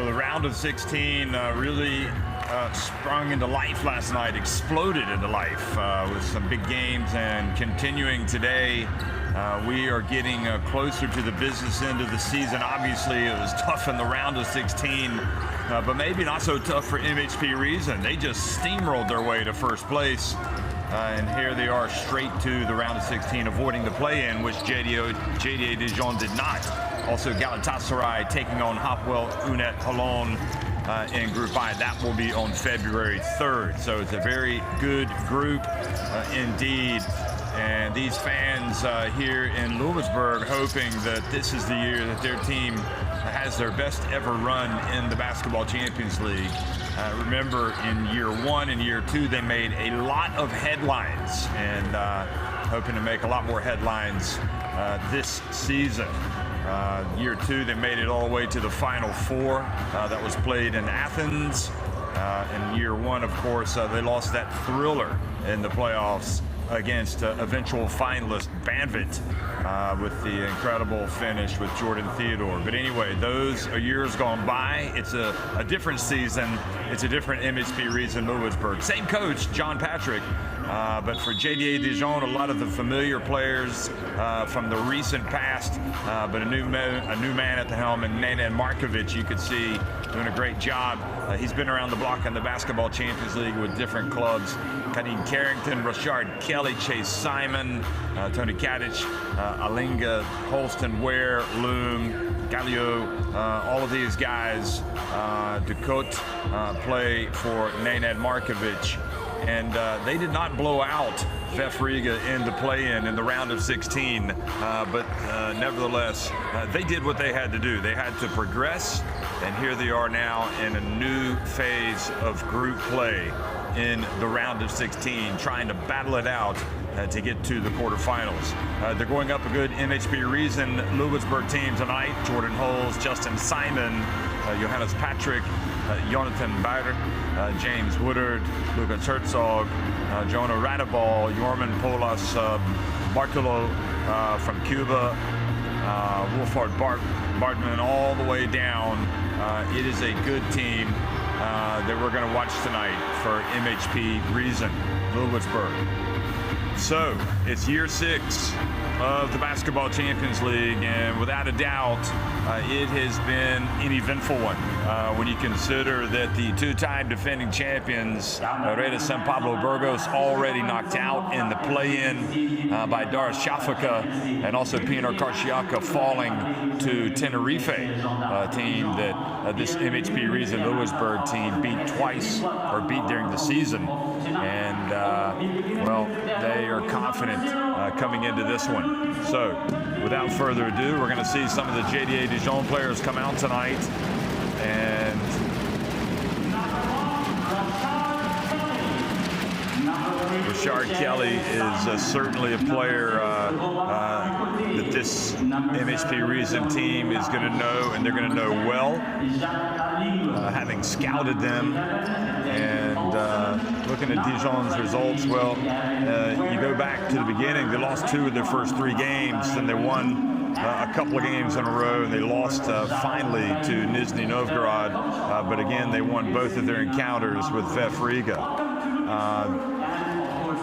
The round of 16 really sprung into life last night, exploded into life with some big games, and continuing today. We are getting closer to the business end of the season. Obviously, it was tough in the round of 16, but maybe not so tough for MHP Riesen. They just steamrolled their way to first place. And here they are straight to the round of 16, avoiding the play-in, which JDA Dijon did not. Also, Galatasaray taking on Hopewell Unet Holon in Group I. That will be on February 3rd. So it's a very good group indeed. And these fans here in Ludwigsburg hoping that this is the year that their team has their best ever run in the Basketball Champions League. Remember, in year one and year two, they made a lot of headlines, and hoping to make a lot more headlines this season. Year two, they made it all the way to the Final Four. That was played in Athens. In year one, of course, they lost that thriller in the playoffs against eventual finalist Banvit with the incredible finish with Jordan Theodore. But anyway, those are years gone by. It's a different season. It's a different MHP Riesen Ludwigsburg. Same coach, John Patrick, but for JDA Dijon, a lot of the familiar players from the recent past, but a new man at the helm, and Nenad Markovic, you could see, doing a great job. He's been around the block in the Basketball Champions League with different clubs. Kadeen Carrington, Rashard Kelly, Chase Simon, Tony Kadich, Alinga, Holston, Ware, Loom, Gallio, all of these guys, Ducote play for Nenad Markovic. And they did not blow out FIBA Riga in the play-in in the round of 16, but nevertheless, they did what they had to do. They had to progress, and here they are now in a new phase of group play in the round of 16, trying to battle it out to get to the quarterfinals. They're going up a good MHP Riesen Ludwigsburg team tonight. Jordan Holes, Justin Simon, Johannes Patrick, Jonathan Bayer, James Woodard, Lucas Herzog, Jonah Radebal, Jorman Polas, Bartolo from Cuba, Wolfhard Bartman, all the way down. It is a good team that we're going to watch tonight for MHP Riesen Ludwigsburg. So it's year 6 of the Basketball Champions League, and without a doubt, it has been an eventful one. When you consider that the two-time defending champions, Reda San Pablo Burgos, already knocked out in the play-in by Dar Shafaka, and also Pinar Karšiaka falling to Tenerife, a team that this MHP Riesen Ludwigsburg team beat twice, or beat during the season. And, well, they are confident coming into this one. So, without further ado, we're going to see some of the JDA Dijon players come out tonight. And Rashard Kelly is certainly a player that this MHP Riesen team is going to know, and they're going to know well, having scouted them. And looking at Dijon's results, well, you go back to the beginning, they lost 2 of their first 3 games, and they won a couple of games in a row, and they lost finally to Nizhny Novgorod, but again, they won both of their encounters with FIBA Riga.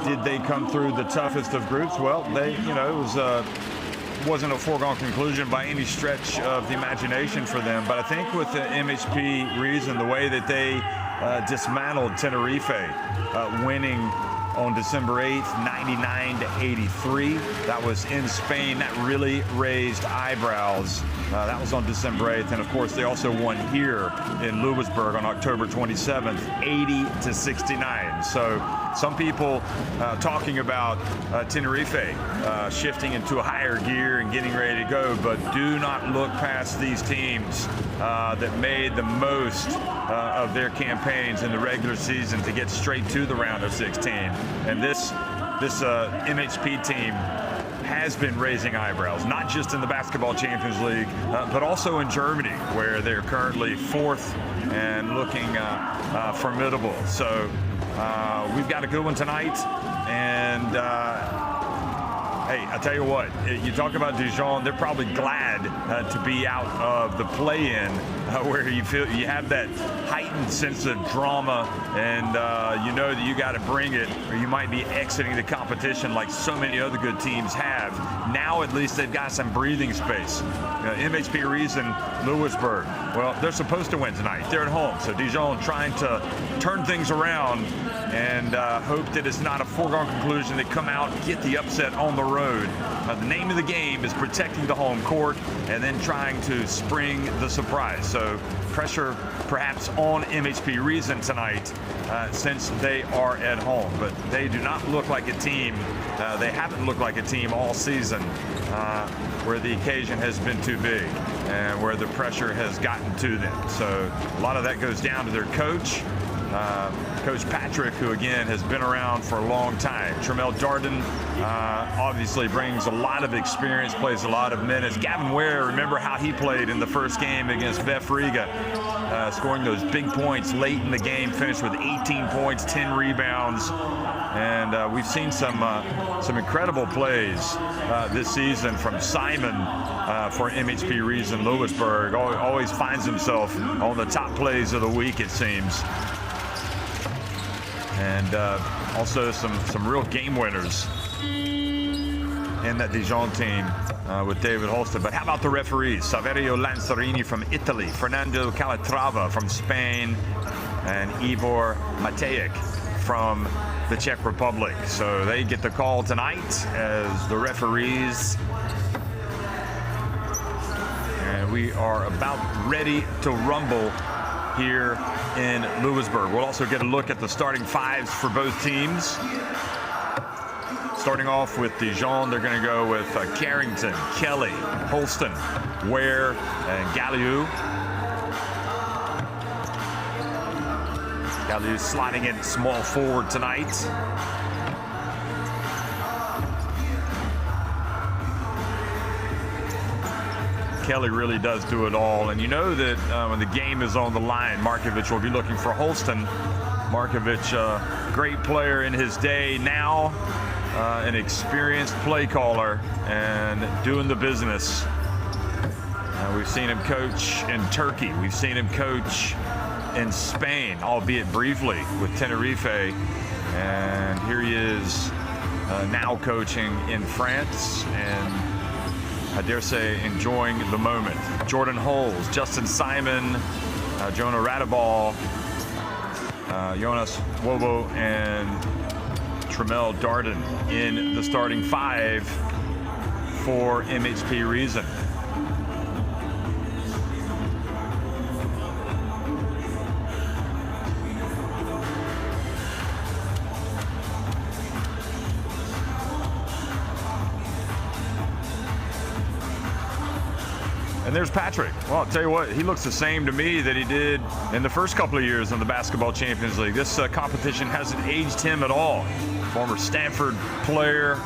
Did they come through the toughest of groups? Well, they, it wasn't a foregone conclusion by any stretch of the imagination for them, but I think with the MHP Riesen, the way that they dismantled Tenerife, winning on December 8th, 99-83. That was in Spain. That really raised eyebrows. That was on December 8th. And of course, they also won here in Ludwigsburg on October 27th, 80-69. So some people talking about Tenerife shifting into a higher gear and getting ready to go, but do not look past these teams that made the most of their campaigns in the regular season to get straight to the round of 16. And this MHP team has been raising eyebrows, not just in the Basketball Champions League, but also in Germany, where they're currently 4th and looking formidable. So we've got a good one tonight, and Hey, I tell you what, you talk about Dijon, they're probably glad to be out of the play-in where you feel you have that heightened sense of drama and you know that you got to bring it or you might be exiting the competition like so many other good teams have. Now at least they've got some breathing space. MHP Riesen Ludwigsburg, well, they're supposed to win tonight. They're at home, so Dijon trying to turn things around and hope that it's not a foregone conclusion. They come out, get the upset on the road. The name of the game is protecting the home court and then trying to spring the surprise. So pressure perhaps on MHP Riesen tonight since they are at home. But they do not look like a team. They haven't looked like a team all season where the occasion has been too big and where the pressure has gotten to them. So a lot of that goes down to their coach. Coach Patrick, who again has been around for a long time. Tremel Darden obviously brings a lot of experience, plays a lot of minutes. Gavin Ware, remember how he played in the first game against Bef Riga, scoring those big points late in the game, finished with 18 points, 10 rebounds. And we've seen some incredible plays this season from Simon for MHP Riesen Ludwigsburg. Always finds himself on the top plays of the week, it seems. And also some real game winners in that Dijon team with David Holston. But how about the referees? Saverio Lanzarini from Italy, Fernando Calatrava from Spain, and Ivor Matejek from the Czech Republic. So they get the call tonight as the referees. And we are about ready to rumble here in Ludwigsburg. We'll also get a look at the starting fives for both teams. Starting off with Dijon, they're going to go with Carrington, Kelly, Holston, Ware, and Galliou. Galliou sliding in small forward tonight. Kelly really does do it all, and you know that when the game is on the line, Markovic will be looking for Holston. Markovic, great player in his day, now an experienced play caller and doing the business. We've seen him coach in Turkey. We've seen him coach in Spain, albeit briefly, with Tenerife. And here he is now coaching in France, and I dare say enjoying the moment. Jordan Holes, Justin Simon, Jonah Radebal, Jonas Wobo, and Tremel Darden in the starting five for MHP Riesen. And there's Patrick. Well, I'll tell you what, he looks the same to me that he did in the first couple of years in the Basketball Champions League. This competition hasn't aged him at all. Former Stanford player,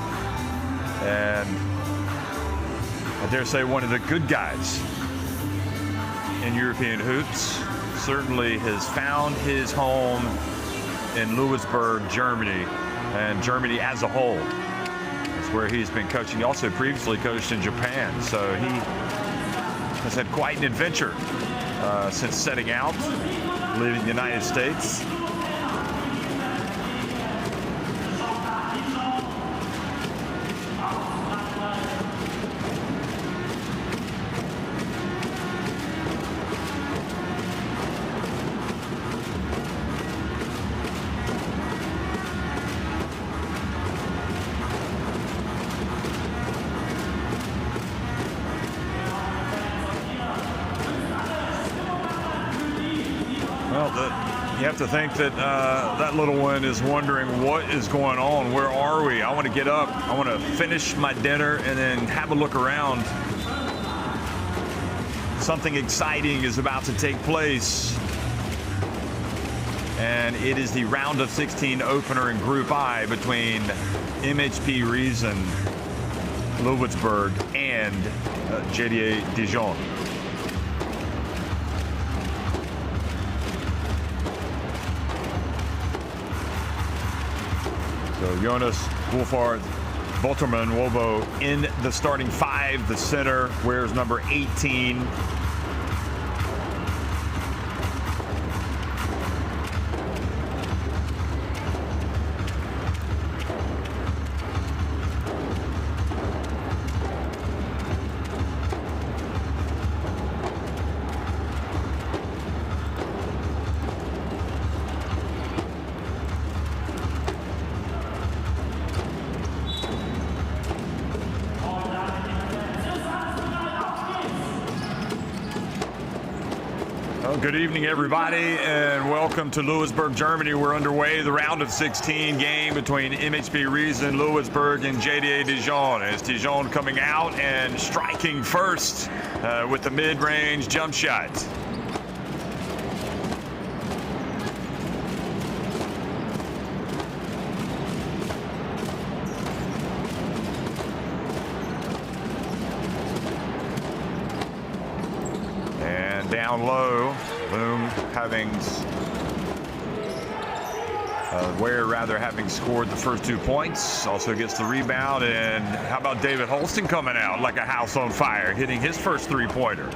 and I dare say one of the good guys in European hoops. Certainly has found his home in Ludwigsburg, Germany, and Germany as a whole. That's where he's been coaching. He also previously coached in Japan, so he has had quite an adventure since setting out, leaving the United States. You have to think that that little one is wondering what is going on. Where are we? I want to get up. I want to finish my dinner and then have a look around. Something exciting is about to take place. And it is the round of 16 opener in Group I between MHP Riesen Ludwigsburg and JDA Dijon. So Jonas Wolfhard Bolterman Wobo in the starting five. The center wears number 18. Good evening, everybody, and welcome to Ludwigsburg, Germany. We're underway, the round of 16 game between MHP Riesen Ludwigsburg and JDA Dijon. As Dijon coming out and striking first with the mid-range jump shot. Down low, Boom having having scored the first 2 points, also gets the rebound. And how about David Holston coming out like a house on fire, hitting his first three-pointer.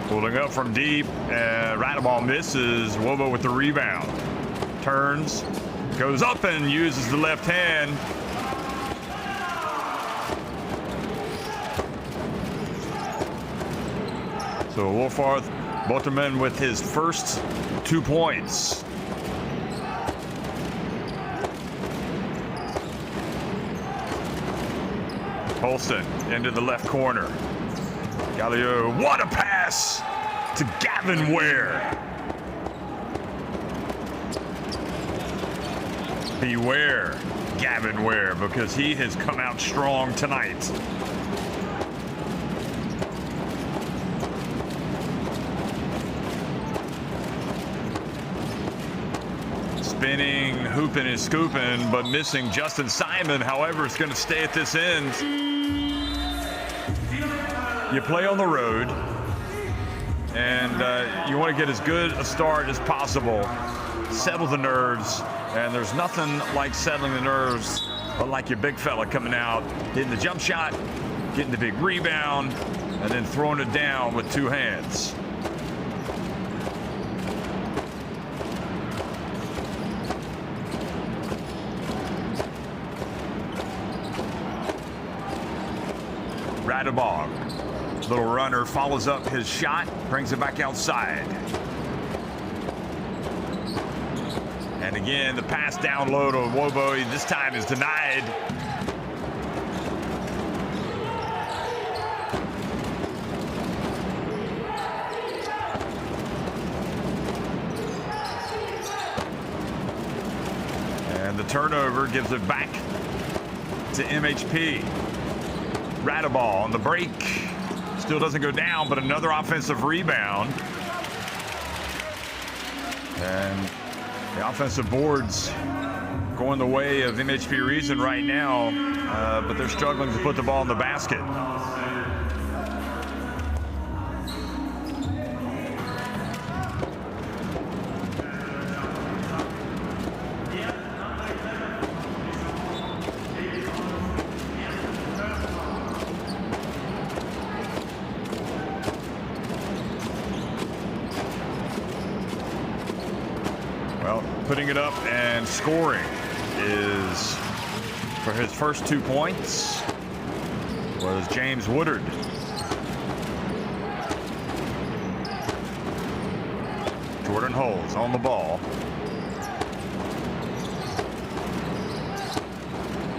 Pulling up from deep, and right ball misses. Wobo with the rebound. Turns, goes up and uses the left hand. So Wolfarth Bolterman with his first 2 points. Holston into the left corner. Galileo, what a pass to Gavin Ware. Beware Gavin Ware, because he has come out strong tonight. Spinning, hooping and scooping, but missing Justin Simon. However, it's going to stay at this end. You play on the road, and you want to get as good a start as possible. Settle the nerves, and there's nothing like settling the nerves but like your big fella coming out, hitting the jump shot, getting the big rebound, and then throwing it down with two hands. Radebog, little runner, follows up his shot, brings it back outside. And again, the pass down low to Wobo, this time is denied. And the turnover gives it back to MHP. Radeball on the break. Still doesn't go down, but another offensive rebound. And the offensive boards going the way of MHP Riesen right now, but they're struggling to put the ball in the basket. Well, putting it up and scoring is, for his first 2 points, was James Woodard. Jordan Holes on the ball.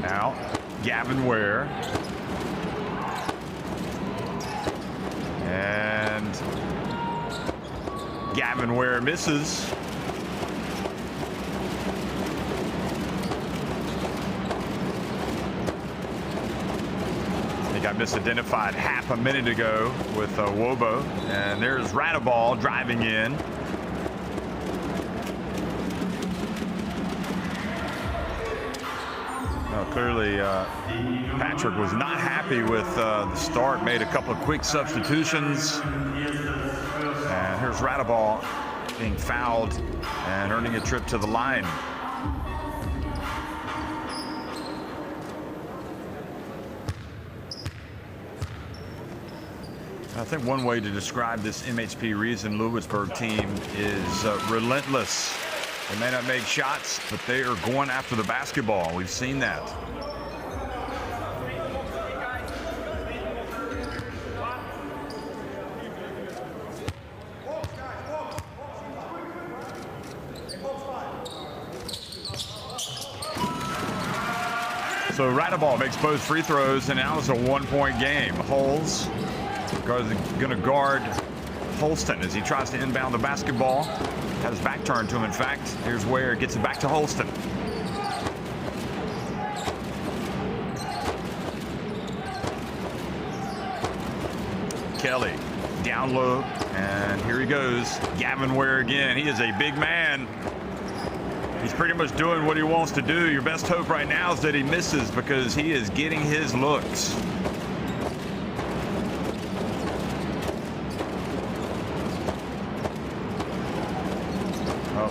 Now, Gavin Ware. And Gavin Ware misses. I misidentified half a minute ago with Wobo, and there's Radeball driving in. Clearly, Patrick was not happy with the start, made a couple of quick substitutions. And here's Radeball being fouled and earning a trip to the line. I think one way to describe this MHP Riesen Ludwigsburg team is relentless. They may not make shots, but they are going after the basketball. We've seen that. So Radeball makes both free throws, and now it's a one-point game. Holes going to guard Holston as he tries to inbound the basketball. Had his back turned to him, in fact. Here's Ware, gets it back to Holston. Kelly down low, and here he goes. Gavin Ware again. He is a big man. He's pretty much doing what he wants to do. Your best hope right now is that he misses, because he is getting his looks.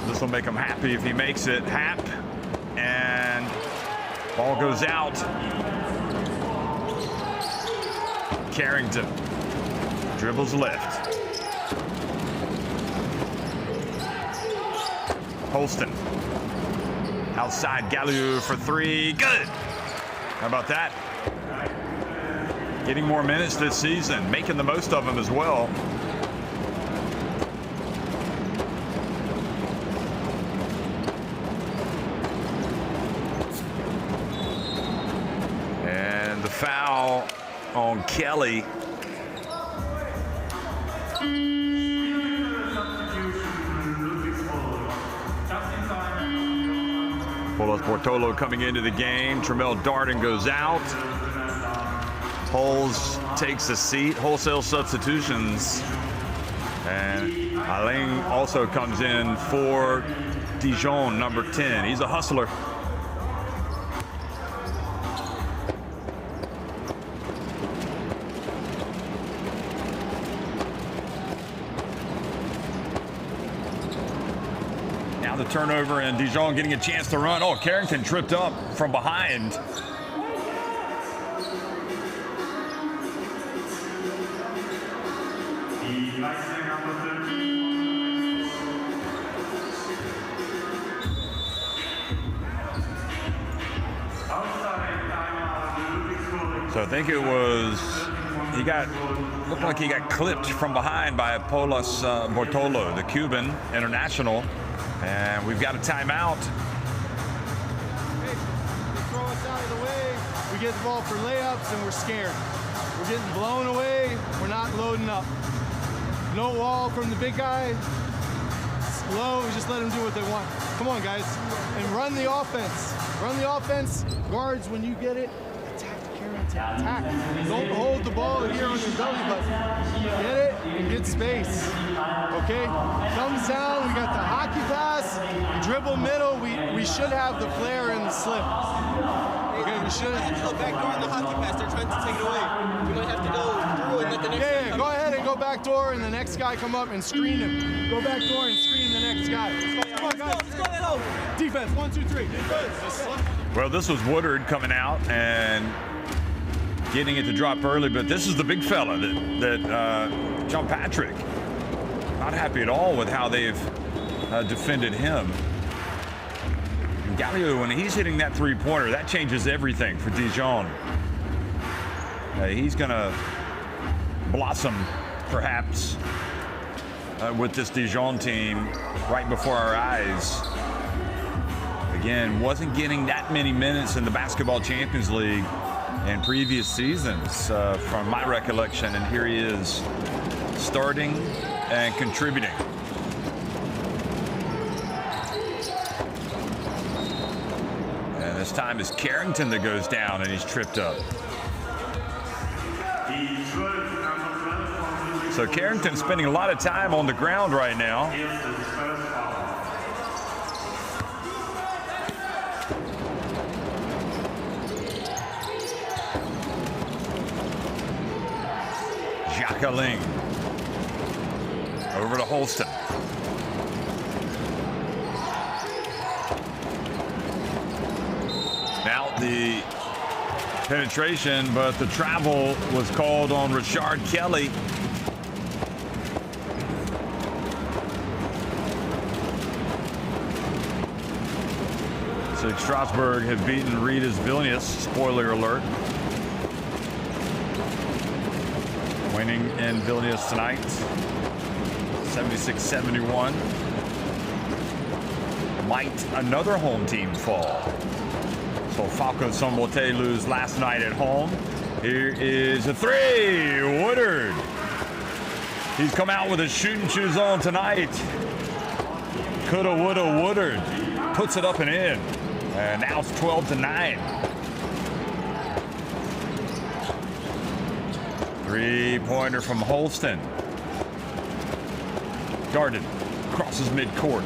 This will make him happy if he makes it. Hap, and ball goes out. Carrington dribbles left. Holston outside, Galliou for three. Good. How about that? Getting more minutes this season, making the most of them as well. Foul on Kelly. Paulos Bortolo coming into the game. Tremel Darden goes out. Holes takes a seat. Wholesale substitutions. And Alain also comes in for Dijon, number 10. He's a hustler. The turnover, and Dijon getting a chance to run. Oh, Carrington tripped up from behind. So I think it was, looked like he got clipped from behind by Paulos Bortolo, the Cuban international. And we've got a timeout. Hey, they throw us out of the way. We get the ball for layups, and we're scared. We're getting blown away. We're not loading up. No wall from the big guy. Slow. We just let them do what they want. Come on, guys. And run the offense. Run the offense. Guards, when you get it, attack the Carrington. Attack. Don't hold the ball here on your belly button. Get it and get space. Okay? Thumbs down. We got the hockey pass. Dribble middle. We should have the flare and the slip. Okay, we should. Go back door in the hockey pass. They're trying to take it away. We might have to go through and let the next guy come. Go ahead and go back door, and the next guy come up and screen him. Go back door and screen the next guy. Come on, guys. Let's go. Defense. 1, 2, 3. Defense. Well, this was Woodard coming out and getting it to drop early, but this is the big fella that John Patrick. Not happy at all with how they've defended him. And Galliou, when he's hitting that three-pointer, that changes everything for Dijon. He's going to blossom, perhaps, with this Dijon team right before our eyes. Again, wasn't getting that many minutes in the Basketball Champions League in previous seasons, from my recollection, and here he is starting and contributing. And this time it's Carrington that goes down, and he's tripped up. So Carrington's spending a lot of time on the ground right now. Jacqueline. Over to Holston. Now the penetration, but the travel was called on Richard Kelly. So Strasbourg have beaten Ritas Vilnius, spoiler alert. Winning in Vilnius tonight, 76-71. Might another home team fall? So Falco Sombote lose last night at home. Here is a three, Woodard. He's come out with his shooting shoes on tonight. Coulda, woulda, Woodard. Puts it up and in. And now it's 12-9. Three-pointer from Holston. Darden crosses midcourt.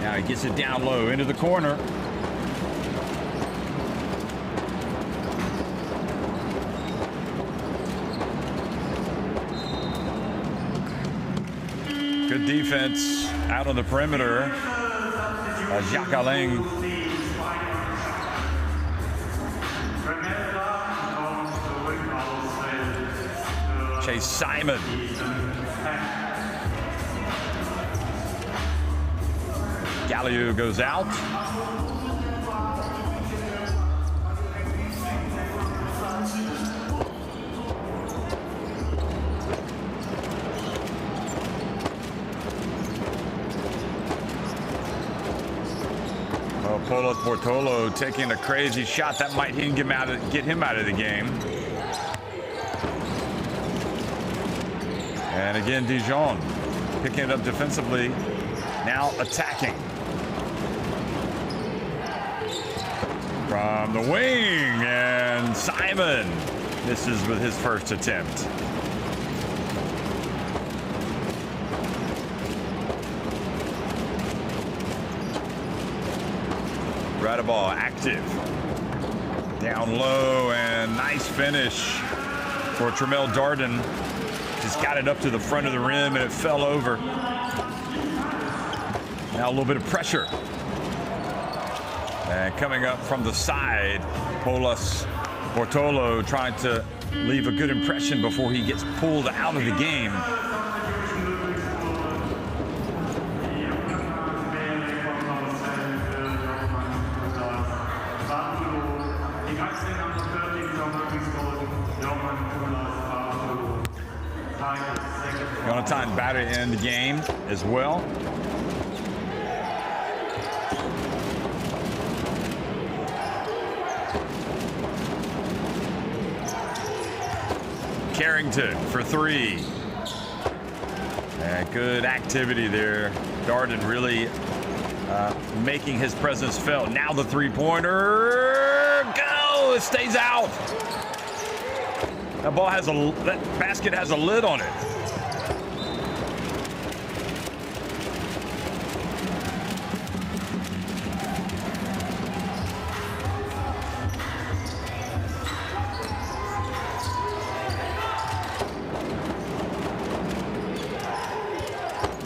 Now he gets it down low into the corner. Good defense out on the perimeter. Jacqueline. Chase Simon. Galliou goes out. Paulo Portolo taking a crazy shot that might get him out of the game. And again, Dijon picking it up defensively, now attacking. From the wing, and Simon misses with his first attempt. Ball active. Down low, and nice finish for Tremel Darden. Just got it up to the front of the rim and it fell over. Now a little bit of pressure. And coming up from the side, Polas Portolo trying to leave a good impression before he gets pulled out of the game. Time batter in the game as well. Carrington for three. And good activity there. Darden really making his presence felt. Now the three-pointer. Go! It stays out. That basket has a lid on it.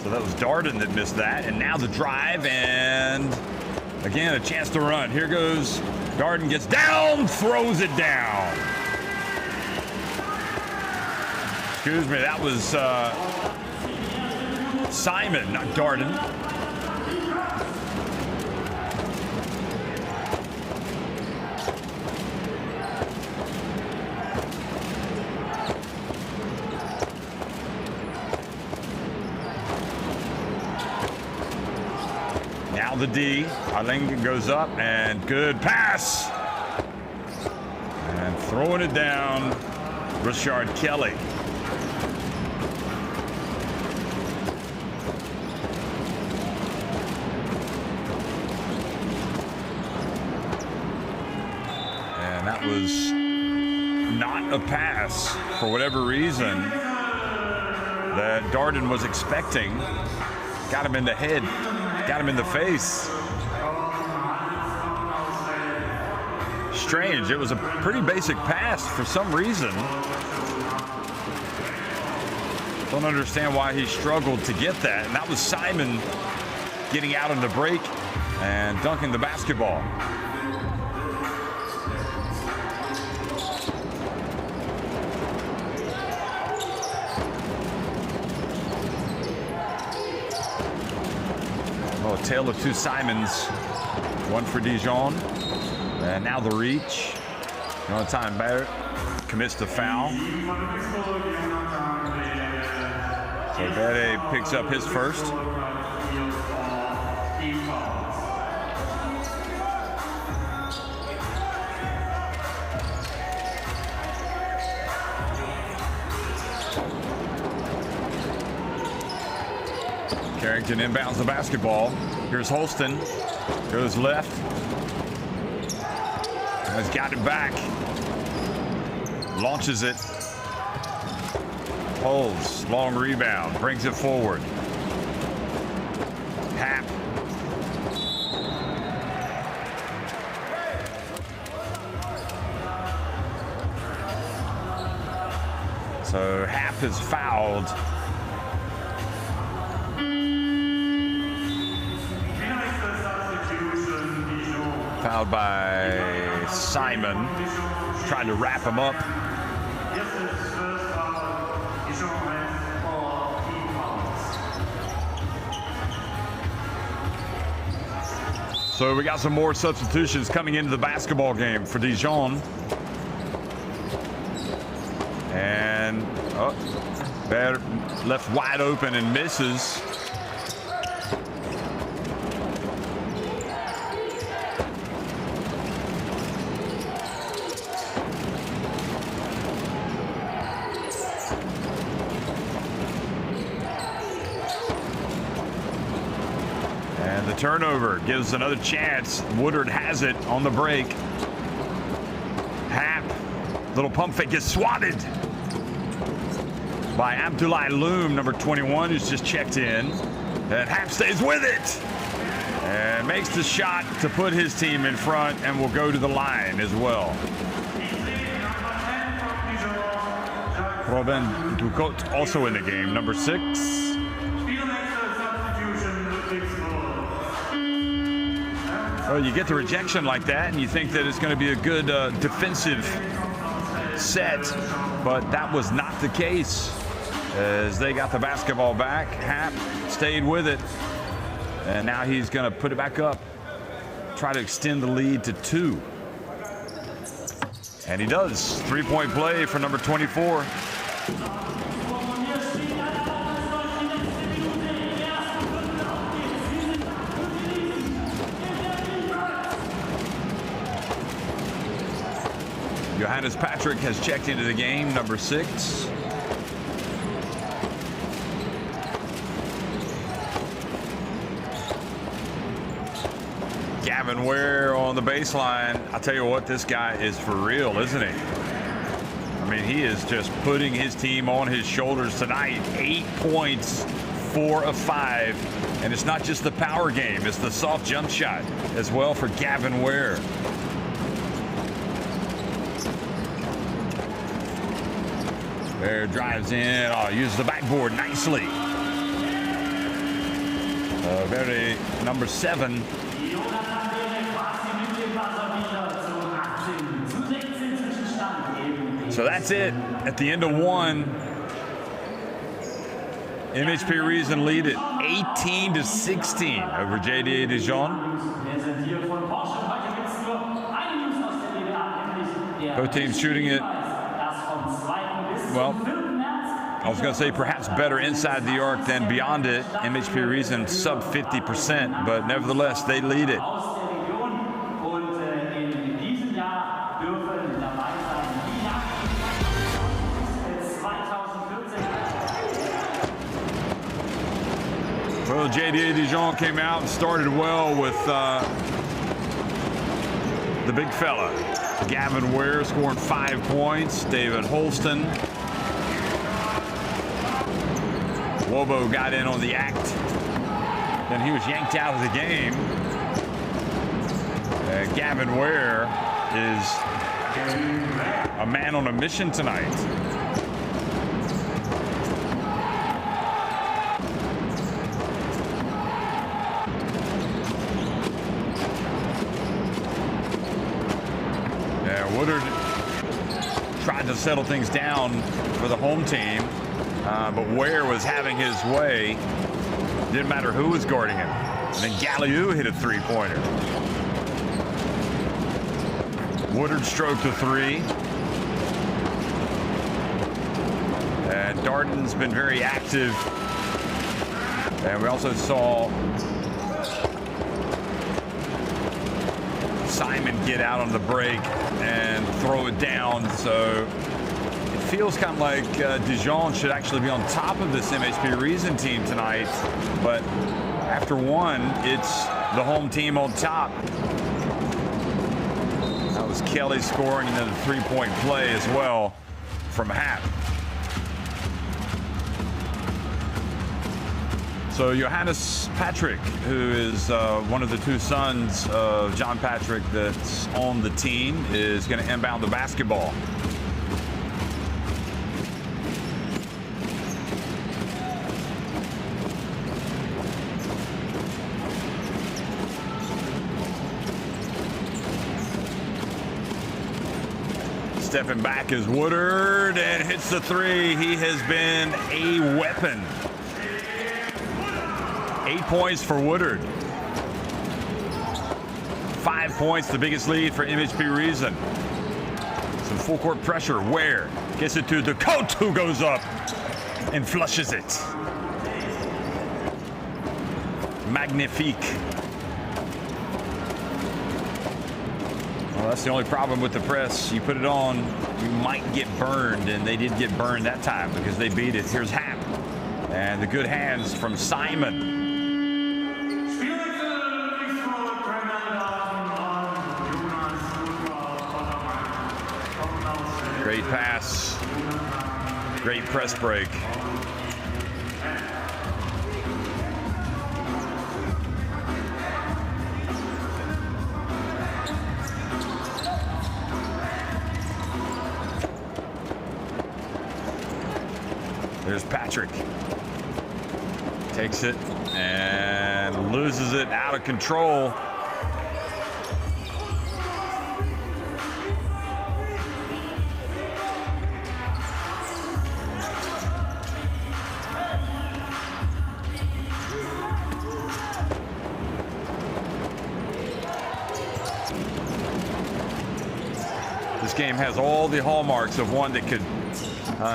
That was Darden that missed that, and now the drive, and again a chance to run. Here goes Darden, gets down, throws it down. Excuse me, that was Simon, not Darden. The D, Arling goes up, and good pass. And throwing it down, Richard Kelly. And that was not a pass for whatever reason that Darden was expecting. Got him in the head. Got him in the face. strange. It was a pretty basic pass for some reason. Don't understand why he struggled to get that. And that was Simon getting out on the break and dunking the basketball. Oh, a tale of two Simons. One for Dijon. And now the reach. No time better. Commits the foul. So Gameday picks up his first. Carrington inbounds the basketball. Here's Holston. Goes left. Has got it back. Launches it. Holds. Long rebound. Brings it forward. Happ. So Happ is fouled. Fouled by Simon. Trying to wrap him up. So we got some more substitutions coming into the basketball game for Dijon. And Baer left wide open and misses. Turnover gives another chance. Woodard has it on the break. Happ, little pump fake, gets swatted by Abdoulaye Loom, number 21, who's just checked in. And Happ stays with it and makes the shot to put his team in front and will go to the line as well. Robin Ducot also in the game, number 6. Well, you get the rejection like that, and you think that it's going to be a good defensive set, but that was not the case. As they got the basketball back, Happ stayed with it, and now he's going to put it back up, try to extend the lead to 2. And he does. 3-point play for number 24. Johannes Patrick has checked into the game, number 6. Gavin Ware on the baseline. I'll tell you what, this guy is for real, isn't he? I mean, he is just putting his team on his shoulders tonight. 8 points, 4 of 5. And it's not just the power game, it's the soft jump shot as well for Gavin Ware. There, drives in, uses the backboard nicely. Very number 7. So that's it. At the end of 1, MHP Riesen lead it 18-16 over JDA Dijon. Both teams shooting it. Well, I was going to say perhaps better inside the arc than beyond it. MHP Riesen sub 50%, but nevertheless, they lead it. Well, JDA Dijon came out and started well with the big fella. Gavin Ware scoring 5 points. David Holston. Wobo got in on the act. Then he was yanked out of the game. Gavin Ware is a man on a mission tonight. Yeah, Woodard tried to settle things down for the home team, but Ware was having his way. Didn't matter who was guarding him. And then Galliou hit a three-pointer. Woodard stroked a three. And Darden's been very active. And we also saw Simon get out on the break and throw it down. So it feels kind of like Dijon should actually be on top of this MHP Riesen team tonight. But after one, it's the home team on top. That was Kelly scoring, and then a three-point play as well from Hap. So Johannes Patrick, who is one of the two sons of John Patrick that's on the team, is going to inbound the basketball. Stepping back is Woodard and hits the three. He has been a weapon. 8 points for Woodard. 5 points, the biggest lead for MHP Riesen. Some full court pressure. Ware gets it to the coach, who goes up and flushes it. Magnifique. Well, that's the only problem with the press. You put it on, you might get burned, and they did get burned that time because they beat it. Here's Hap, and the good hands from Simon. Great pass, great press break. There's Patrick. Takes it and loses it out of control. This game has all the hallmarks of one that could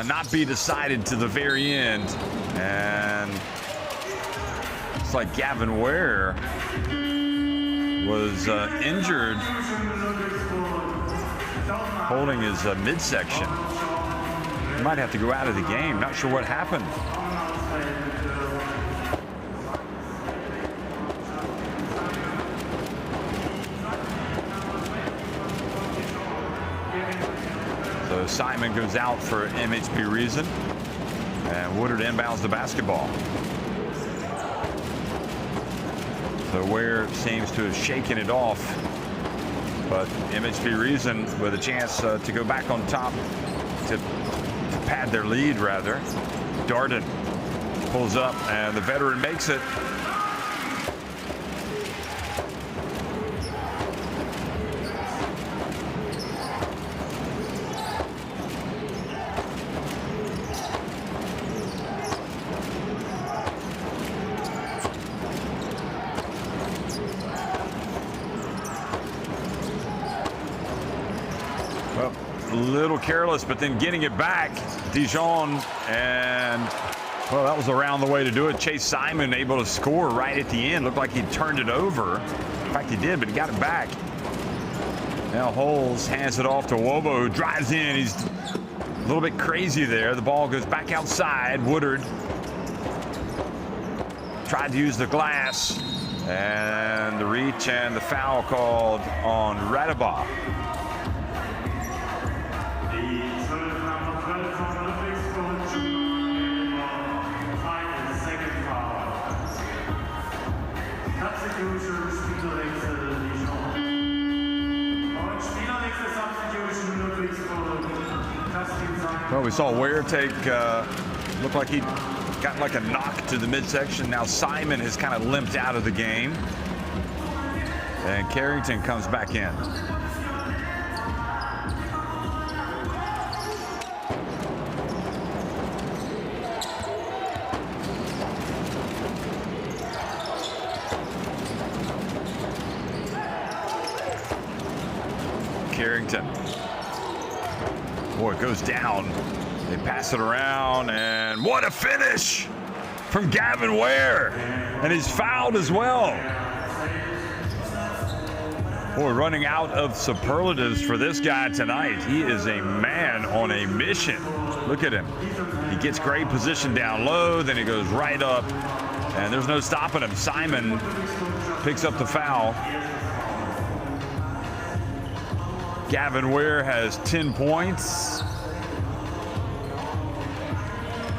not be decided to the very end, and it's like Gavin Ware was injured holding his midsection. He might have to go out of the game. Not sure what happened. So Simon goes out for MHP Riesen, and Woodard inbounds the basketball. So Ware seems to have shaken it off, but MHP Riesen with a chance to go back on top, to pad their lead rather. Darden pulls up, and the veteran makes it. Well, a little careless, but then getting it back, Dijon, and well, that was around the way to do it. Chase Simon able to score right at the end. Looked like he turned it over. In fact, he did, but he got it back. Now Holes hands it off to Wobo, who drives in. He's a little bit crazy there. The ball goes back outside. Woodard tried to use the glass, and the reach and the foul called on Radaba. We saw Ware take, looked like he got like a knock to the midsection. Now Simon has kind of limped out of the game. And Carrington comes back in. Carrington. Boy, it goes down. They pass it around, and what a finish from Gavin Ware. And he's fouled as well. Boy, running out of superlatives for this guy tonight. He is a man on a mission. Look at him. He gets great position down low, then he goes right up, and there's no stopping him. Simon picks up the foul. Gavin Ware has 10 points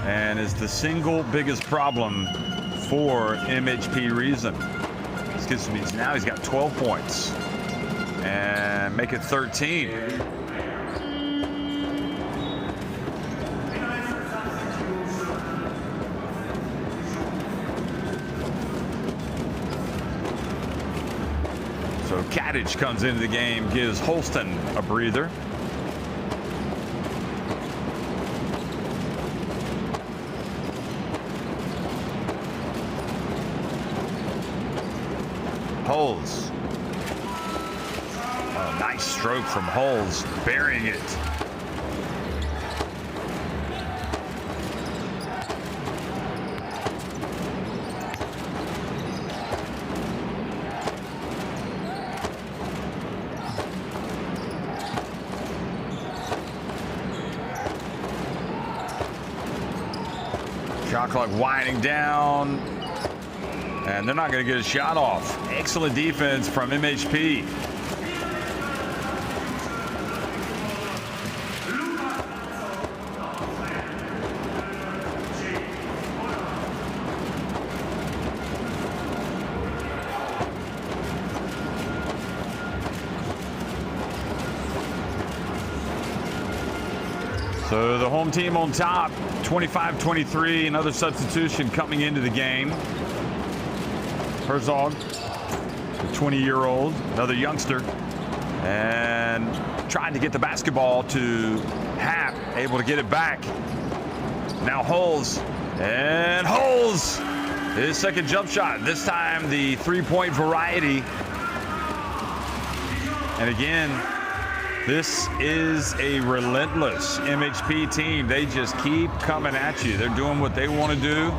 and is the single biggest problem for MHP Riesen. This means now he's got 12 points and make it 13. So Kadich comes into the game, gives Holston a breather. Holes. Oh, nice stroke from Holes, burying it. Shot clock winding down, and they're not going to get a shot off. Excellent defense from MHP. So the home team on top, 25-23, another substitution coming into the game. Herzog, the 20-year-old, another youngster, and trying to get the basketball to Happ, able to get it back. Now Holes, and Holes, his second jump shot, this time the three-point variety. And again, this is a relentless MHP team. They just keep coming at you. They're doing what they want to do.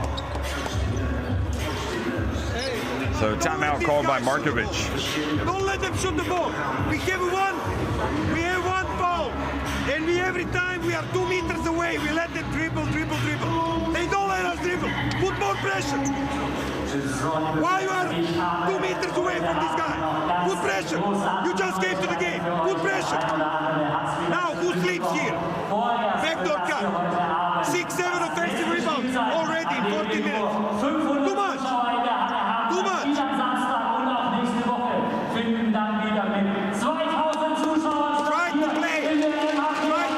So timeout called by Markovic. Don't let them shoot the ball. We have one foul. And every time we are 2 meters away, we let them dribble. They don't let us dribble. Put more pressure. Why you are 2 meters away from this guy? Put pressure. You just came to the game. Put pressure. Now who sleeps here? Backdoor cut. 6-7 offensive rebounds already in 14 minutes. Too much. Too much. Try to play direct.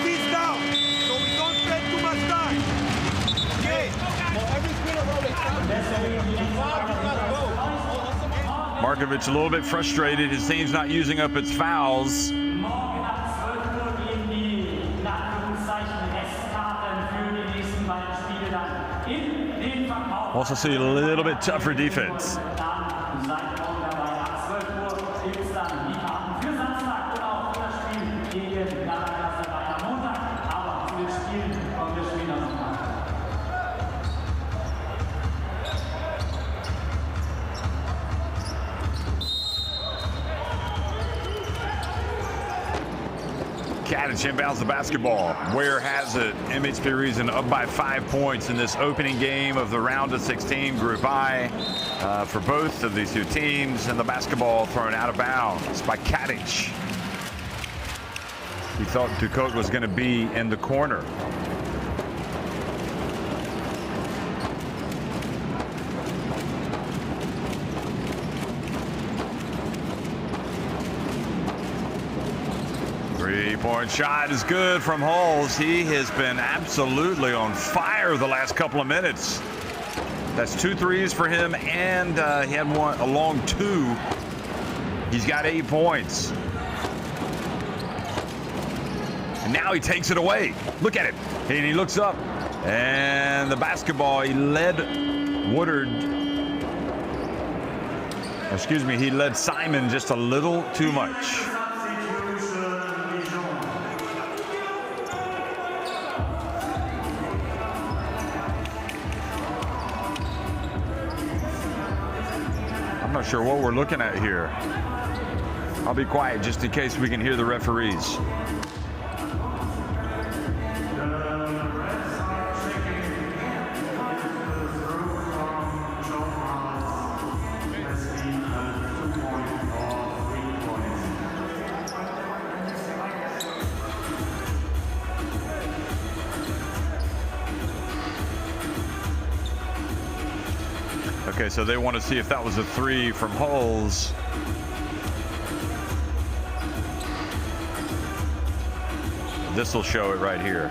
This down. So we don't spend too much time. Okay. Markovic a little bit frustrated. His team's not using up its fouls. Also see a little bit tougher defense. Kadich inbounds the basketball. Ware has it. MHP Riesen up by 5 points in this opening game of the round of 16 Group I for both of these two teams, and the basketball thrown out of bounds by Kadich. He thought Ducote was going to be in the corner. Three-point shot is good from Hulls. He has been absolutely on fire the last couple of minutes. That's 2 threes for him, and he had one a long 2. He's got 8 points. And now he takes it away. Look at it. And he looks up. And the basketball, he led he led Simon just a little too much. I'm not sure what we're looking at here. I'll be quiet just in case we can hear the referees. Okay, so they want to see if that was a 3 from Hulls. This will show it right here.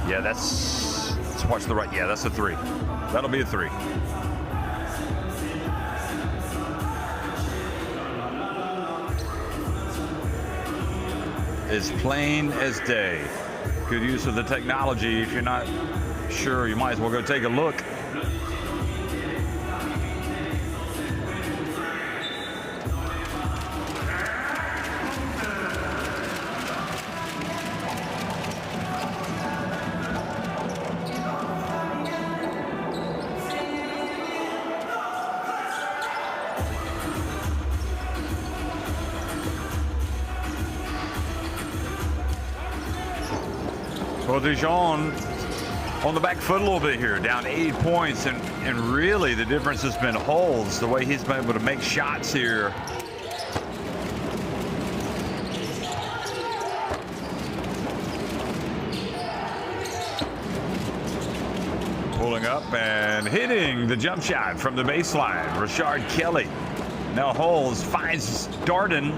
Yeah, let's watch the right. Yeah, that's a 3. That'll be a 3. As plain as day. Good use of the technology. If you're not sure, you might as well go take a look. Well, Dijon on the back foot a little bit here, down 8 points, and really the difference has been Hulls, the way he's been able to make shots here. Pulling up and hitting the jump shot from the baseline, Rashard Kelly. Now Hulls finds Darden,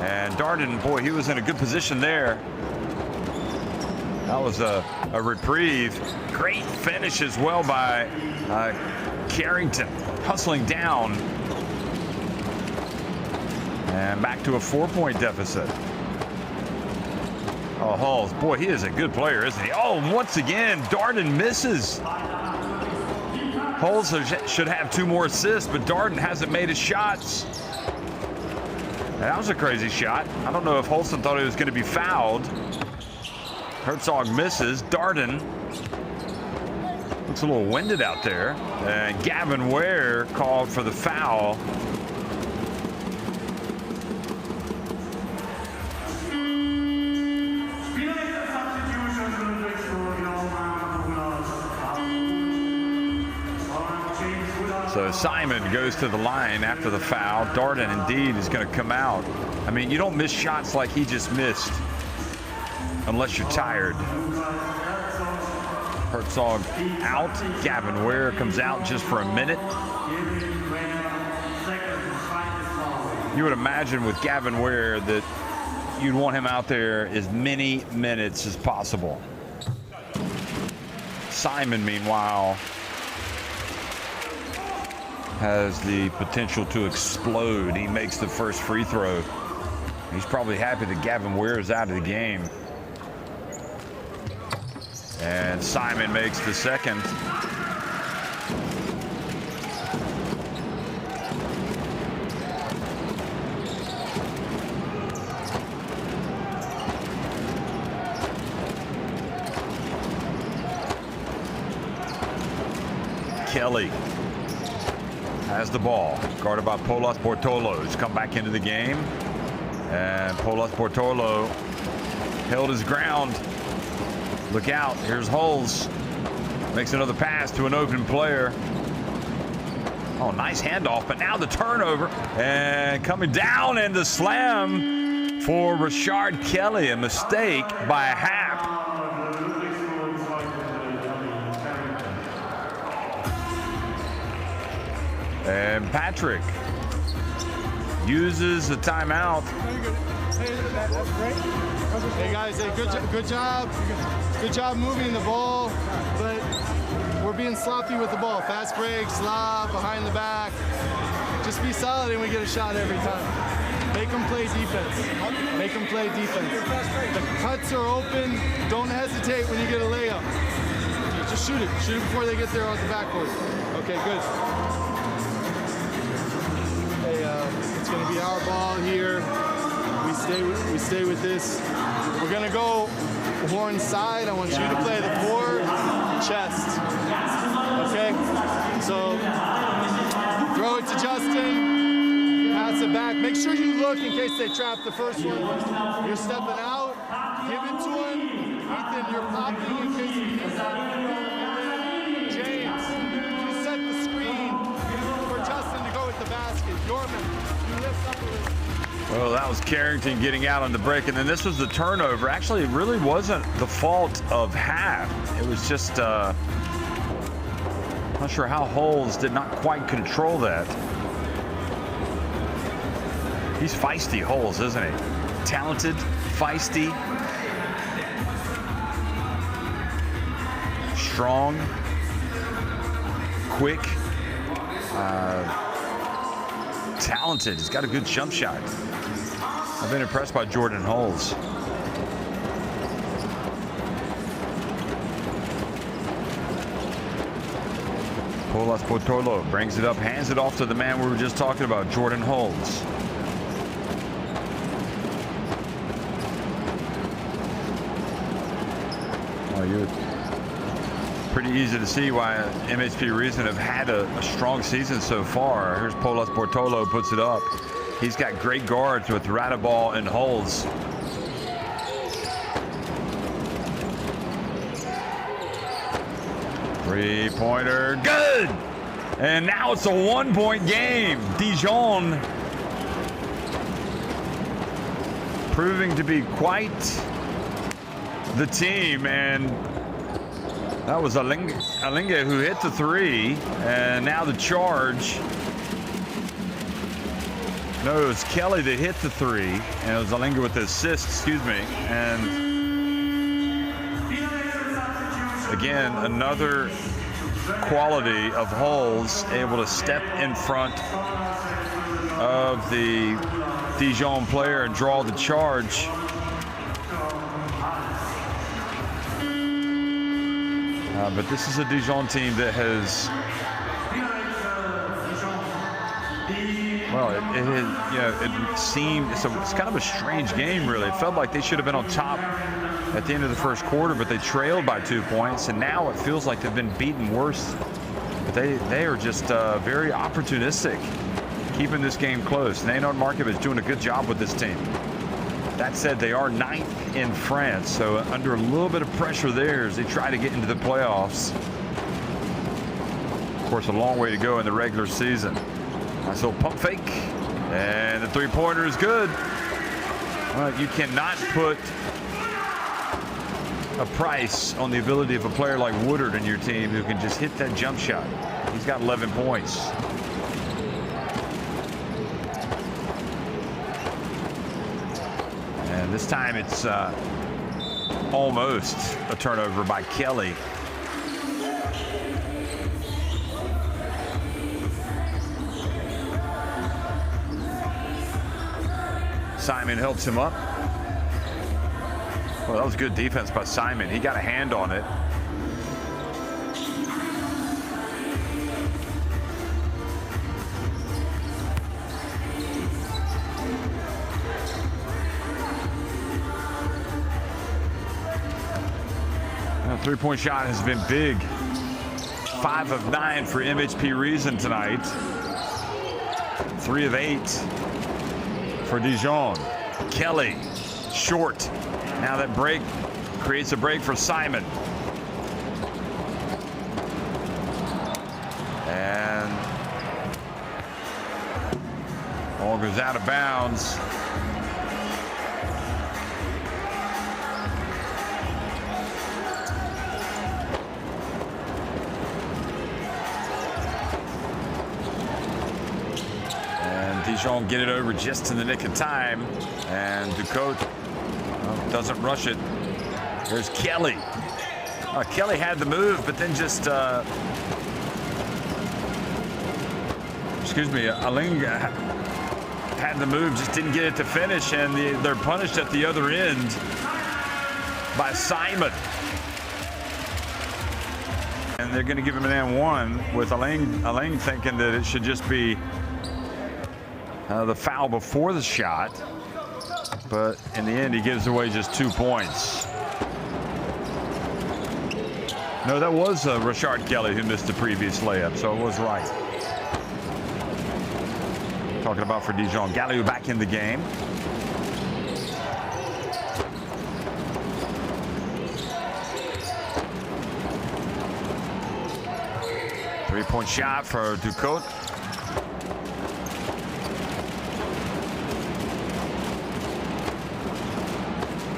and Darden, boy, he was in a good position there. That was a reprieve. Great finish as well by Carrington, hustling down. And back to a 4-point deficit. Oh, Hulls, boy, he is a good player, isn't he? Oh, once again, Darden misses. Hulls should have 2 more assists, but Darden hasn't made his shots. That was a crazy shot. I don't know if Holston thought he was going to be fouled. Herzog misses. Darden looks a little winded out there. And Gavin Ware called for the foul. So Simon goes to the line after the foul. Darden indeed is going to come out. I mean, you don't miss shots like he just missed unless you're tired. Herzog out. Gavin Ware comes out just for a minute. You would imagine with Gavin Ware that you'd want him out there as many minutes as possible. Simon, meanwhile, has the potential to explode. He makes the first free throw. He's probably happy that Gavin Ware is out of the game. And Simon makes the second. Kelly has the ball, guarded by Polas Bortolo. He's come back into the game, and Polas Bortolo held his ground. Look out, here's Hulls. Makes another pass to an open player. Oh, nice handoff, but now the turnover. And coming down, and the slam for Rashard Kelly. A mistake by Hap. And Patrick uses the timeout. Hey guys, hey, good job. Good job moving the ball, but we're being sloppy with the ball. Fast break, slob, behind the back. Just be solid and we get a shot every time. Make them play defense. Make them play defense. The cuts are open. Don't hesitate when you get a layup. Just shoot it. Shoot it before they get there off the backboard. Okay, good. Hey, it's going to be our ball here. We stay with this. We're going to go horn side. I want you to play the four, chest. Okay? So throw it to Justin. Pass it back. Make sure you look in case they trap the first one. You're stepping out. Give it to him. Ethan, you're popping in case he needs it. And then James, you set the screen for Justin to go with the basket. Yorman, you lift up a little. Well, that was Carrington getting out on the break, and then this was the turnover. Actually, it really wasn't the fault of half. It was just, not sure how Holes did not quite control that. He's feisty, Holes, isn't he? Talented, feisty, strong, quick, talented. He's got a good jump shot. I've been impressed by Jordan Holes. Polas Portolo brings it up, hands it off to the man we were just talking about, Jordan Holes. Oh, pretty easy to see why MHP Riesen have had a strong season so far. Here's Polas Portolo, puts it up. He's got great guards with Radabal and Holes. Three-pointer, good! And now it's a one-point game. Dijon proving to be quite the team, and that was Alinga who hit the three, and now the charge. No, it was Kelly that hit the three, and it was Alinga with the assist, excuse me. And again, another quality of Holes, able to step in front of the Dijon player and draw the charge. But this is a Dijon team that has, well, it seemed, it's kind of a strange game, really. It felt like they should have been on top at the end of the first quarter, but they trailed by 2 points, and now it feels like they've been beaten worse. But they are just very opportunistic, keeping this game close. Neynard Markov is doing a good job with this team. That said, they are 9th in France, so under a little bit of pressure there as they try to get into the playoffs. Of course, a long way to go in the regular season. Nice little pump fake, and the three-pointer is good. Well, you cannot put a price on the ability of a player like Woodard in your team who can just hit that jump shot. He's got 11 points. And this time it's almost a turnover by Kelly. Simon helps him up. Well, that was good defense by Simon. He got a hand on it. Three-point shot has been big. 5 of 9 for MHP Riesen tonight. 3 of 8 for Dijon. Kelly, short. Now that break creates a break for Simon. And ball goes out of bounds. Dijon get it over just in the nick of time, and Ducote doesn't rush it. There's Kelly. Kelly had the move, but then just Aling had the move, just didn't get it to finish, and they're punished at the other end by Simon. And they're going to give him an and-one with Aling thinking that it should just be the foul before the shot. But in the end, he gives away just 2 points. No, that was Rashard Kelly who missed the previous layup, so it was right. Talking about for Dijon. Galliou back in the game. Three-point shot for Ducote.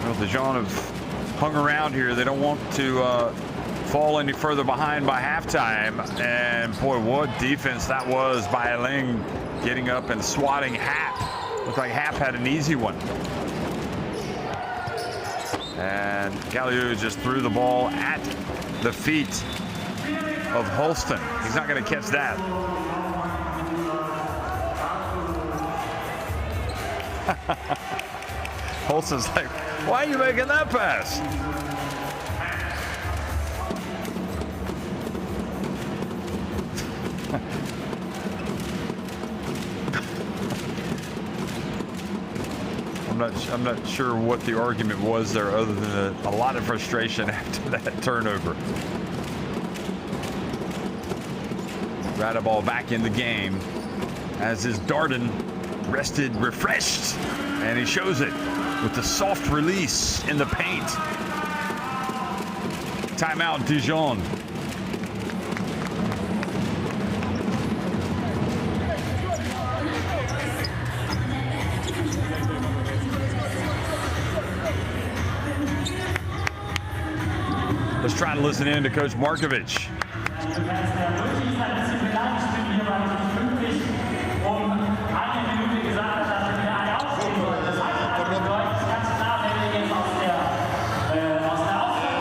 Well, Dijon have hung around here. They don't want to fall any further behind by halftime. And boy, what defense that was by Aling, getting up and swatting Hap. Looked like Hap had an easy one. And Galliou just threw the ball at the feet of Holston. He's not going to catch that. Holston's like, why are you making that pass? I'm not sure what the argument was there other than a lot of frustration after that turnover. Radaball back in the game, as is Darden, rested, refreshed, and he shows it with the soft release in the paint. Timeout, Dijon. Let's try to listen in to Coach Markovic.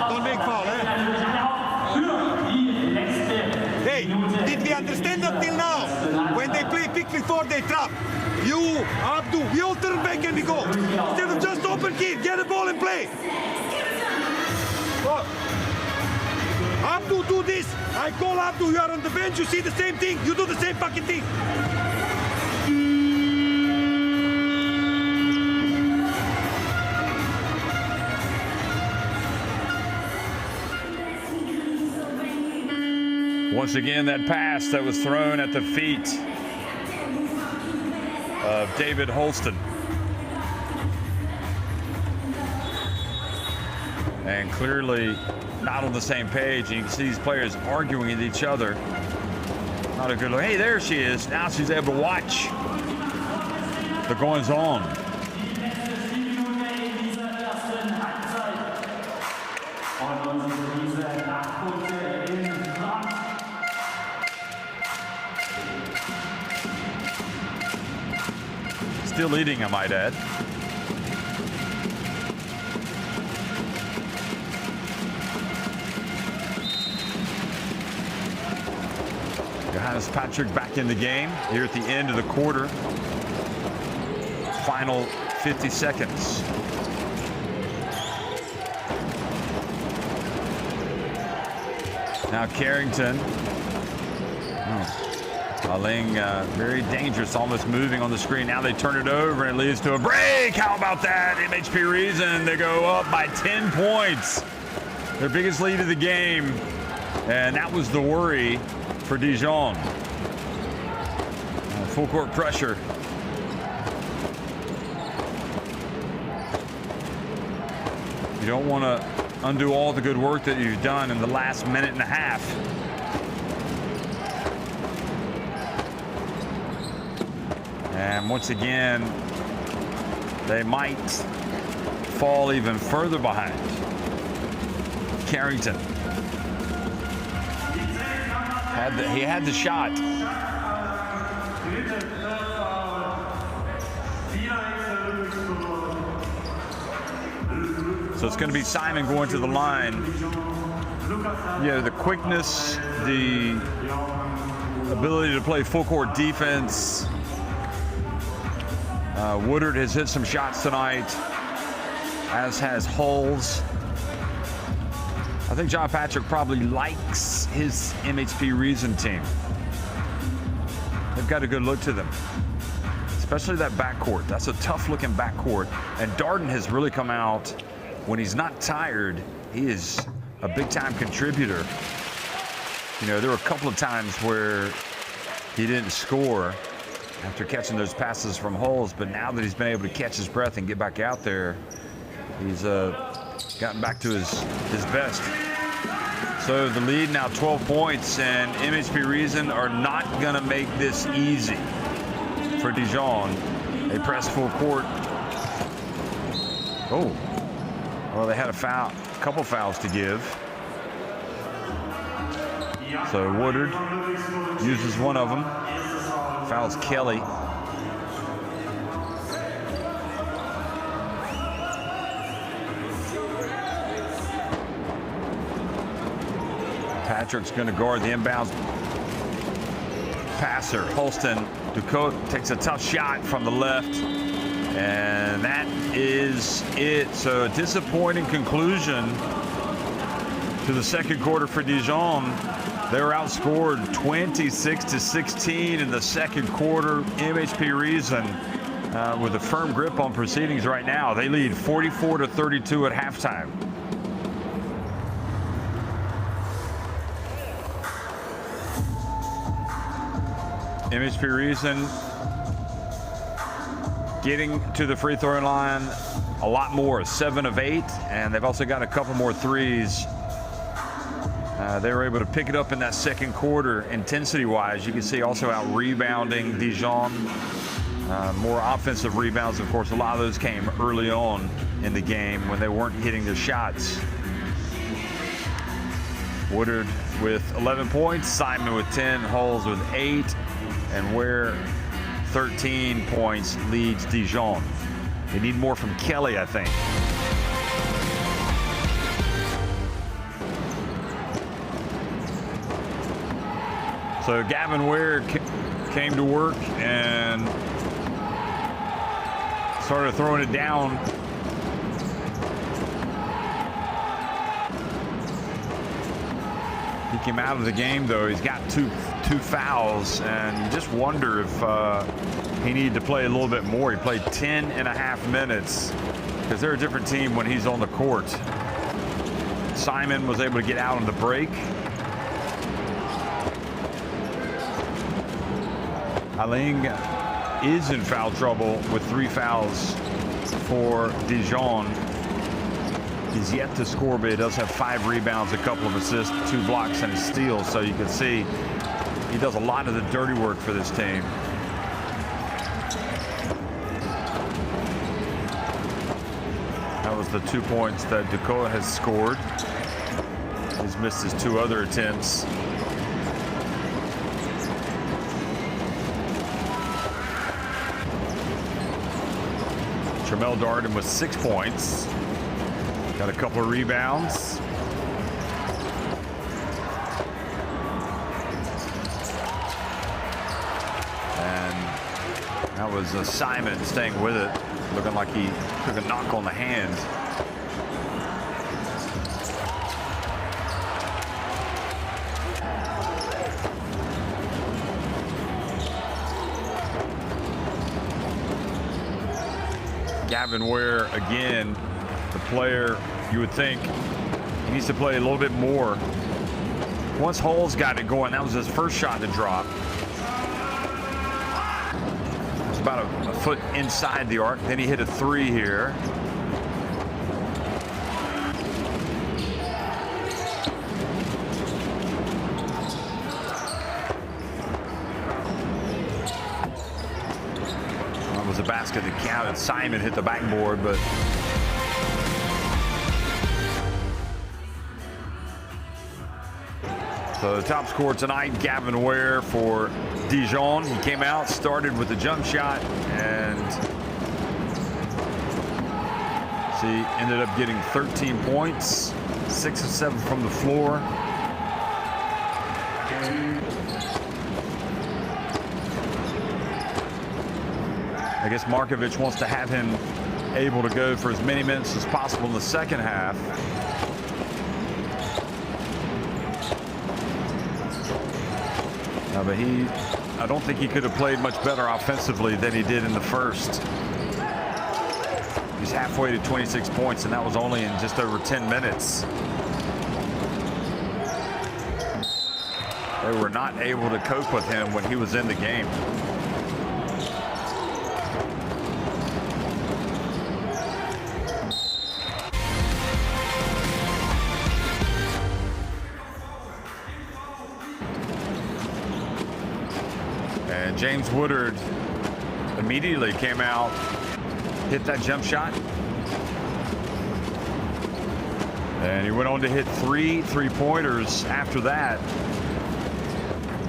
Don't make foul, eh? Hey, did we understand until now? When they play pick before they trap, you, Abdu, we all turn back and we go. Instead of just open key, get the ball and play. Abdu, do this. I call Abdu, you are on the bench, you see the same thing. You do the same fucking thing. Once again, that pass that was thrown at the feet of David Holston. And clearly not on the same page. You can see these players arguing with each other. Not a good look. Hey, there she is. Now she's able to watch the goings on. Still leading, I might add. Johannes Patrick back in the game here at the end of the quarter. Final 50 seconds. Now Carrington. Aling, very dangerous, almost moving on the screen. Now they turn it over and it leads to a break. How about that? MHP Riesen, they go up by 10 points. Their biggest lead of the game. And that was the worry for Dijon. Full court pressure. You don't want to undo all the good work that you've done in the last minute and a half. And once again, they might fall even further behind. Carrington. He had the shot. So it's going to be Simon going to the line. Yeah, the quickness, the ability to play full court defense. Woodard has hit some shots tonight, as has Hulls. I think John Patrick probably likes his MHP Riesen team. They've got a good look to them, especially that backcourt. That's a tough-looking backcourt. And Darden has really come out. When he's not tired, he is a big-time contributor. You know, there were a couple of times where he didn't score after catching those passes from Hulls, but now that he's been able to catch his breath and get back out there, he's gotten back to his best. So the lead now 12 points, and MHP Riesen are not going to make this easy for Dijon. They press full court. Oh, well, they had a couple fouls to give. So Woodard uses one of them, fouls Kelly. Patrick's going to guard the inbounds passer. Holston Ducote takes a tough shot from the left, and that is it. So a disappointing conclusion to the second quarter for Dijon. They were outscored 26-16 in the second quarter. MHP Riesen with a firm grip on proceedings right now. They lead 44-32 at halftime. MHP Riesen getting to the free throw line a lot more, 7 of 8, and they've also got a couple more threes. They were able to pick it up in that second quarter intensity-wise. You can see also out rebounding Dijon. More offensive rebounds, of course. A lot of those came early on in the game when they weren't hitting their shots. Woodard with 11 points, Simon with 10, Hulls with 8, and Ware 13 points leads Dijon. They need more from Kelly, I think. So Gavin Ware came to work and started throwing it down. He came out of the game, though. He's got two fouls, and you just wonder if he needed to play a little bit more. He played 10.5 minutes because they're a different team when he's on the court. Simon was able to get out on the break. Aling is in foul trouble with 3 fouls for Dijon. He's yet to score, but he does have 5 rebounds, a couple of assists, 2 blocks, and a steal. So you can see he does a lot of the dirty work for this team. That was the 2 points that Dakota has scored. He's missed his 2 other attempts. Tramel Darden with 6 points. Got a couple of rebounds. And that was Simon staying with it, looking like he took a knock on the hand. Gavin Ware, again, the player you would think he needs to play a little bit more. Once Hulls got it going, that was his first shot to drop. It was about a foot inside the arc. Then he hit a 3 here. That was a basket that counted. Simon hit the backboard, but so the top scorer tonight, Gavin Ware for Dijon. He came out, started with a jump shot, and He ended up getting 13 points, 6 of 7 from the floor. I guess Markovic wants to have him able to go for as many minutes as possible in the second half. But I don't think he could have played much better offensively than he did in the first. He's halfway to 26 points, and that was only in just over 10 minutes. They were not able to cope with him when he was in the game. And James Woodard immediately came out, hit that jump shot. And he went on to hit 3 3-pointers after that.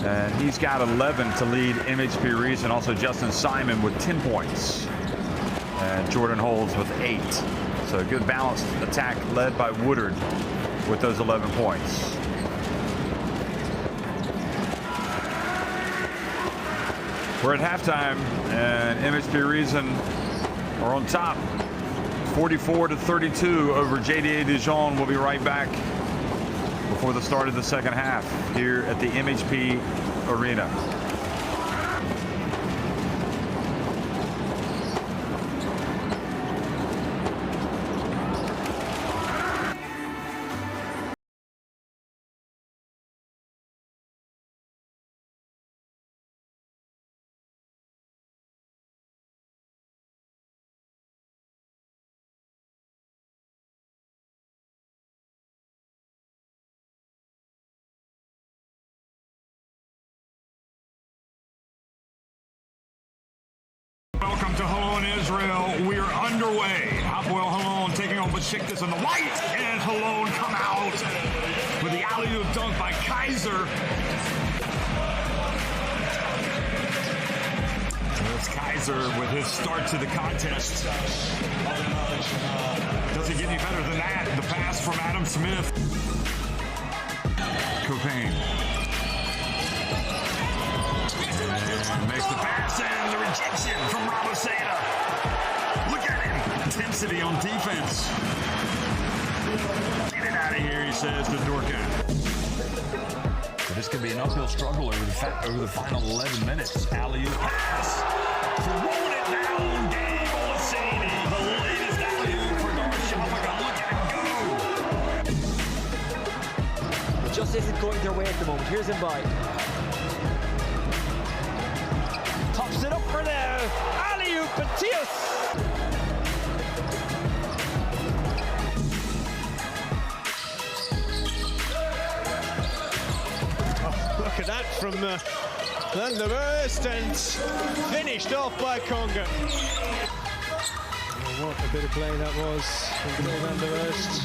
And he's got 11 to lead MHP Riesen. Also Justin Simon with 10 points. And Jordan Holds with 8. So good balanced attack led by Woodard with those 11 points. We're at halftime, and MHP Riesen are on top, 44-32 over JDA Dijon. We'll be right back before the start of the second half here at the MHP Arena. Welcome to Holon, Israel. We are underway. Hapoel Holon taking on Besiktas in the white, and Holon come out with the alley-oop dunk by Kaiser. There's Kaiser with his start to the contest. Doesn't get any better than that. The pass from Adam Smith. Copain. Makes the pass and the rejection from Rabaseda. Look at him. Intensity on defense. Get it out of here, he says to Dorka. This could be an uphill struggle over the final 11 minutes. Alley-oop pass. Throwing it down. Gabe Olaseni. The latest alley-oop for Darshafaka. Look at him go. It just isn't going their way at the moment. Here's him by. Tops it up for the alley-oop, Matthias. Oh, look at that from Van der Wurst, and finished off by Conga. Oh, what a bit of play that was from Van der Wurst.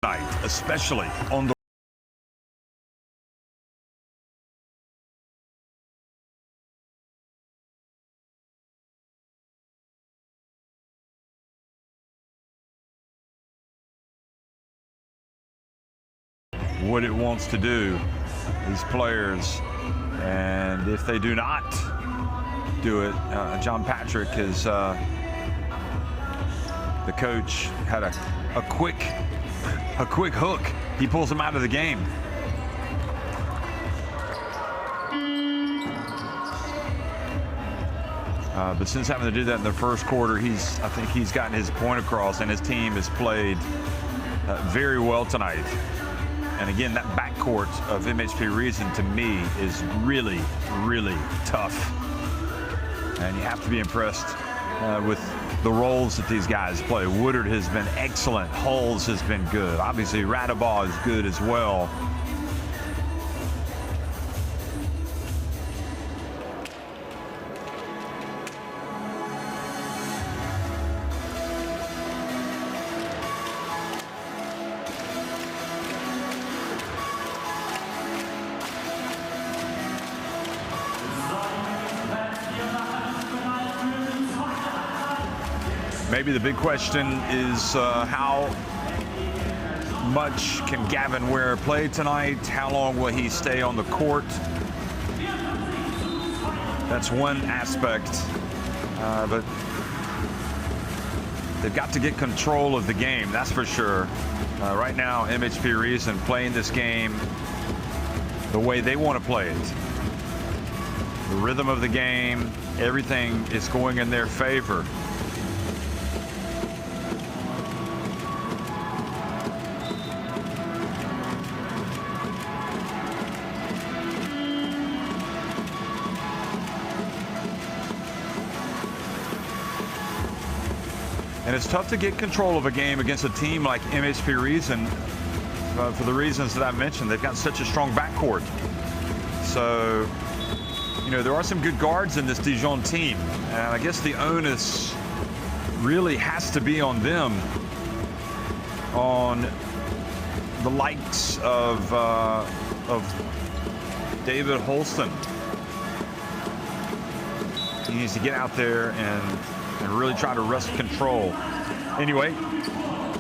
night, especially on the what it wants to do, these players, and if they do not do it, John Patrick is the coach had a quick hook. He pulls them out of the game. But since having to do that in the first quarter, I think he's gotten his point across, and his team has played very well tonight. And again, that backcourt of MHP Riesen to me is really, really tough. And you have to be impressed with the roles that these guys play. Woodard has been excellent. Hulls has been good. Obviously, Radabaugh is good as well. Maybe the big question is how much can Gavin Ware play tonight? How long will he stay on the court? That's one aspect, but they've got to get control of the game, that's for sure. Right now, MHP Riesen playing this game the way they want to play it. The rhythm of the game, everything is going in their favor. And it's tough to get control of a game against a team like MHP Riesen for the reasons that I mentioned. They've got such a strong backcourt. So, you know, there are some good guards in this Dijon team. And I guess the onus really has to be on them, on the likes of David Holston. He needs to get out there and really try to wrest control. Anyway,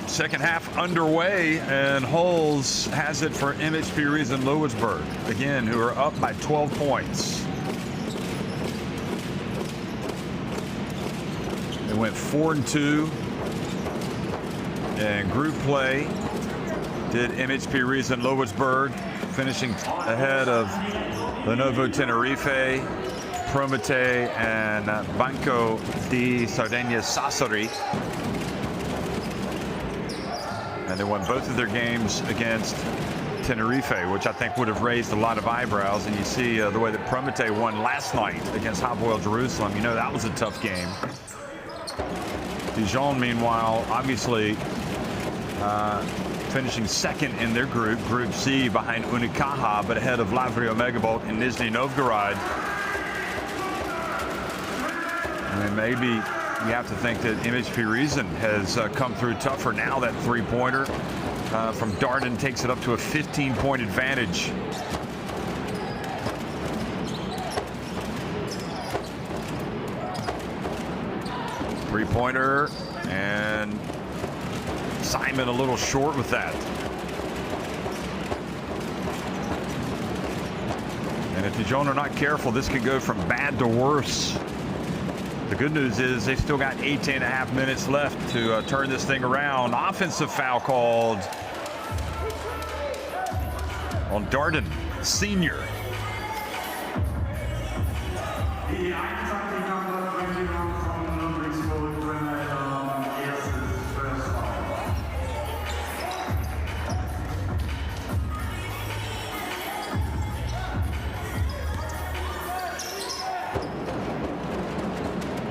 second half underway, and Hulls has it for MHP Riesen Ludwigsburg, again, who are up by 12 points. They went 4-2 in group play. Did MHP Riesen Ludwigsburg, finishing ahead of Lenovo Tenerife, Promete, and Banco di Sardegna Sassari. And they won both of their games against Tenerife, which I think would have raised a lot of eyebrows. And you see the way that Promete won last night against Hapoel Jerusalem. You know, that was a tough game. Dijon, meanwhile, obviously finishing second in their group, Group C, behind Unicaja, but ahead of Lavrio Megabalt and Nizhny Novgorod. I mean, maybe you have to think that MHP Riesen has come through tougher now. That three-pointer from Darden takes it up to a 15-point advantage. Three-pointer, and Simon a little short with that. And if Dijon are not careful, this could go from bad to worse. The good news is they've still got 18.5 minutes left to turn this thing around. Offensive foul called on Darden, senior.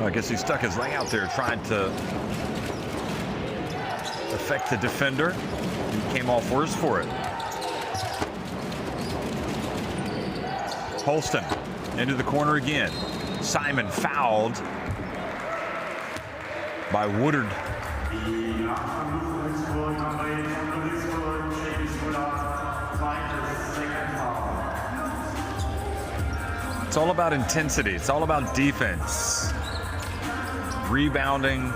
I guess he stuck his leg out there trying to affect the defender. He came off worse for it. Holston into the corner again. Simon fouled by Woodard. It's all about intensity. It's all about defense, rebounding,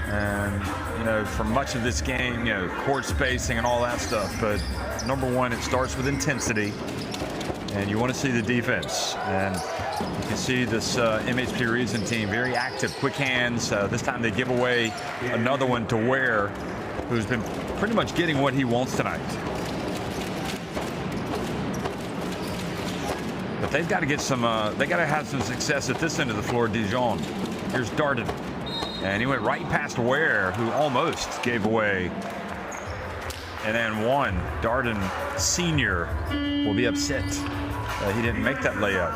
and, you know, for much of this game, you know, court spacing and all that stuff. But number one, it starts with intensity, and you want to see the defense. And you can see this MHP Riesen team, very active, quick hands. This time they give away another one to Ware, who's been pretty much getting what he wants tonight. But they've got to get some, they got to have some success at this end of the floor. Dijon. Here's Darden. And he went right past Ware, who almost gave away. And then one, Darden Sr. will be upset he didn't make that layup.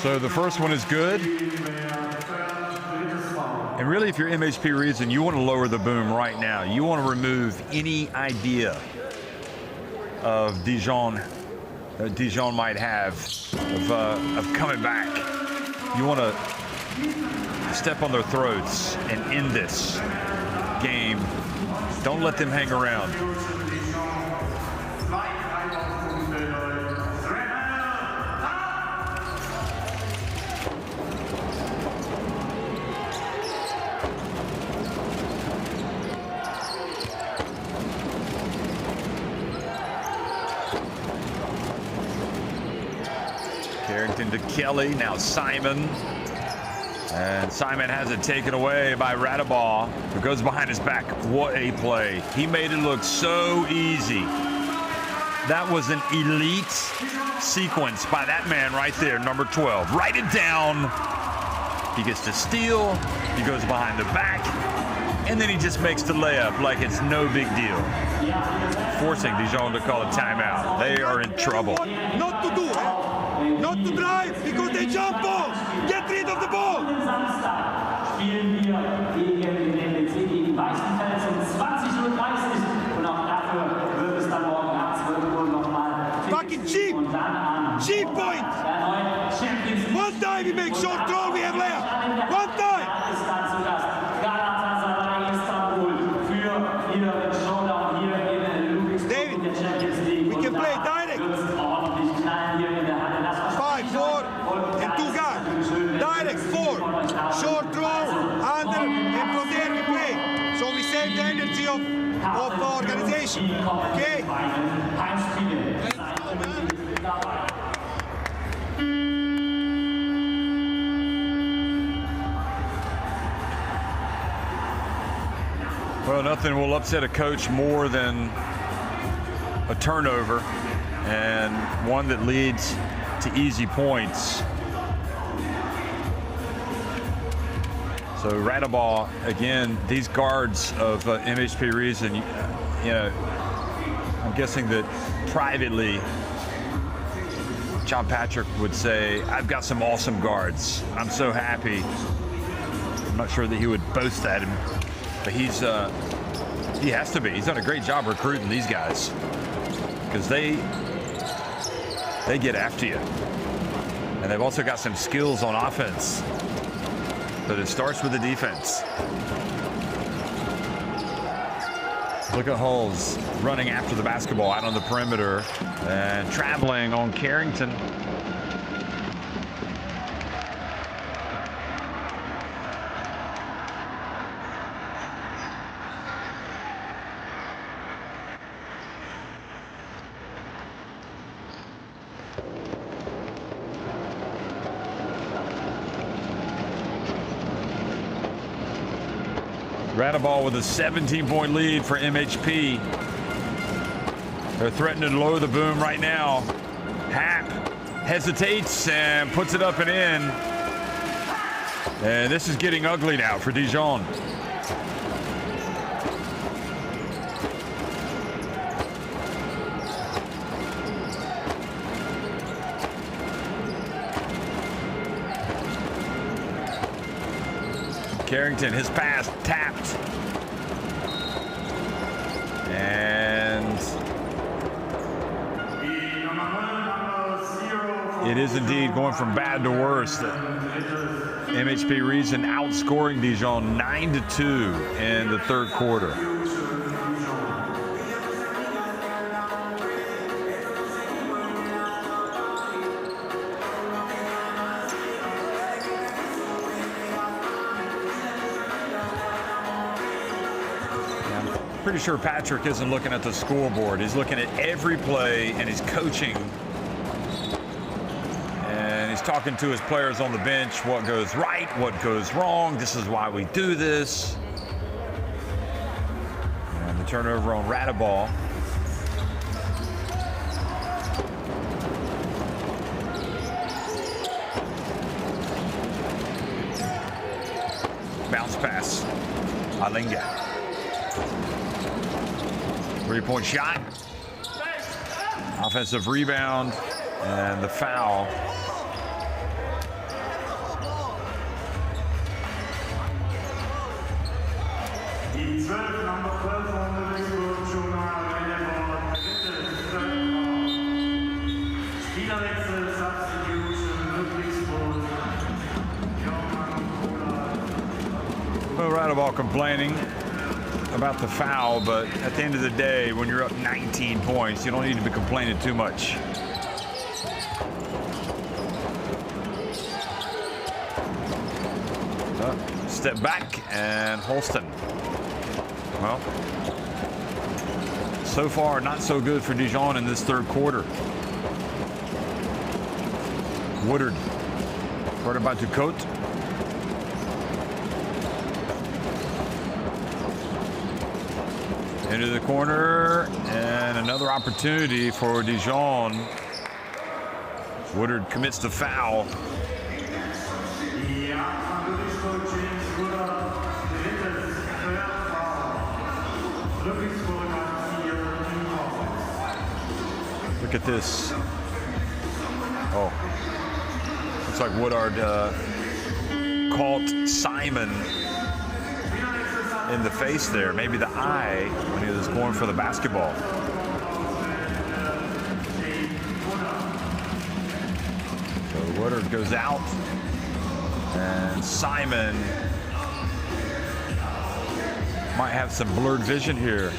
So the first one is good. And really, if you're MHP Riesen, you want to lower the boom right now. You want to remove any idea of Dijon might have of coming back. You want to step on their throats and end this game. Don't let them hang around. Carrington to Kelly, now Simon. And Simon has it taken away by Radabaugh, who goes behind his back. What a play. He made it look so easy. That was an elite sequence by that man right there, number 12. Write it down. He gets to steal. He goes behind the back. And then he just makes the layup like it's no big deal. Forcing Dijon to call a timeout. They are in trouble. Not to do, not to drive, because they jump ball. Get rid of the ball. Spielen wir gegen den MBC, gegen Weißenfels um 20:30 Uhr. Und auch dafür wird es dann morgen ab 12 Uhr nochmal Fucking cheap. Cheap point. One time we make short throw, we have layup. One time. Ist dann zu Gast. Galatasaray Istanbul für ihren Showdown hier in Ludwigsburg in der Champions League. We can play direct. Ordentlich knallen hier in der Halle. 5, 4, and 2 guys. Direct 4. Short throw, under, and from there we play. So we save the energy of organization. Okay? Well, nothing will upset a coach more than a turnover, and one that leads to easy points. So Radabaugh, again, these guards of MHP Riesen, you know, I'm guessing that privately, John Patrick would say, I've got some awesome guards. I'm so happy. I'm not sure that he would boast that, but he has to be. He's done a great job recruiting these guys, because they get after you. And they've also got some skills on offense. But it starts with the defense. Look at Hulls running after the basketball out on the perimeter and traveling on Carrington. Radabaugh with a 17-point lead for MHP. They're threatening to lower the boom right now. Happ hesitates and puts it up and in. And this is getting ugly now for Dijon. Carrington, his pass tapped. And It is indeed going from bad to worse. MHP Riesen outscoring Dijon 9-2 in the third quarter. Pretty sure Patrick isn't looking at the scoreboard. He's looking at every play and he's coaching. And he's talking to his players on the bench, what goes right, what goes wrong. This is why we do this. And the turnover on Radeball. Bounce pass. Alinga. Three-point shot. Offensive rebound and the foul. Well, Radeball complaining about the foul, but at the end of the day, when you're up 19 points, you don't need to be complaining too much. Step back and Holston. Well, so far not so good for Dijon in this third quarter. Woodard, guarded by Ducote. Into the corner, and another opportunity for Dijon. Woodard commits the foul. Look at this. Oh, looks like Woodard caught Simon in the face there, maybe the eye, when he was going for the basketball. So Woodard goes out, and Simon might have some blurred vision here.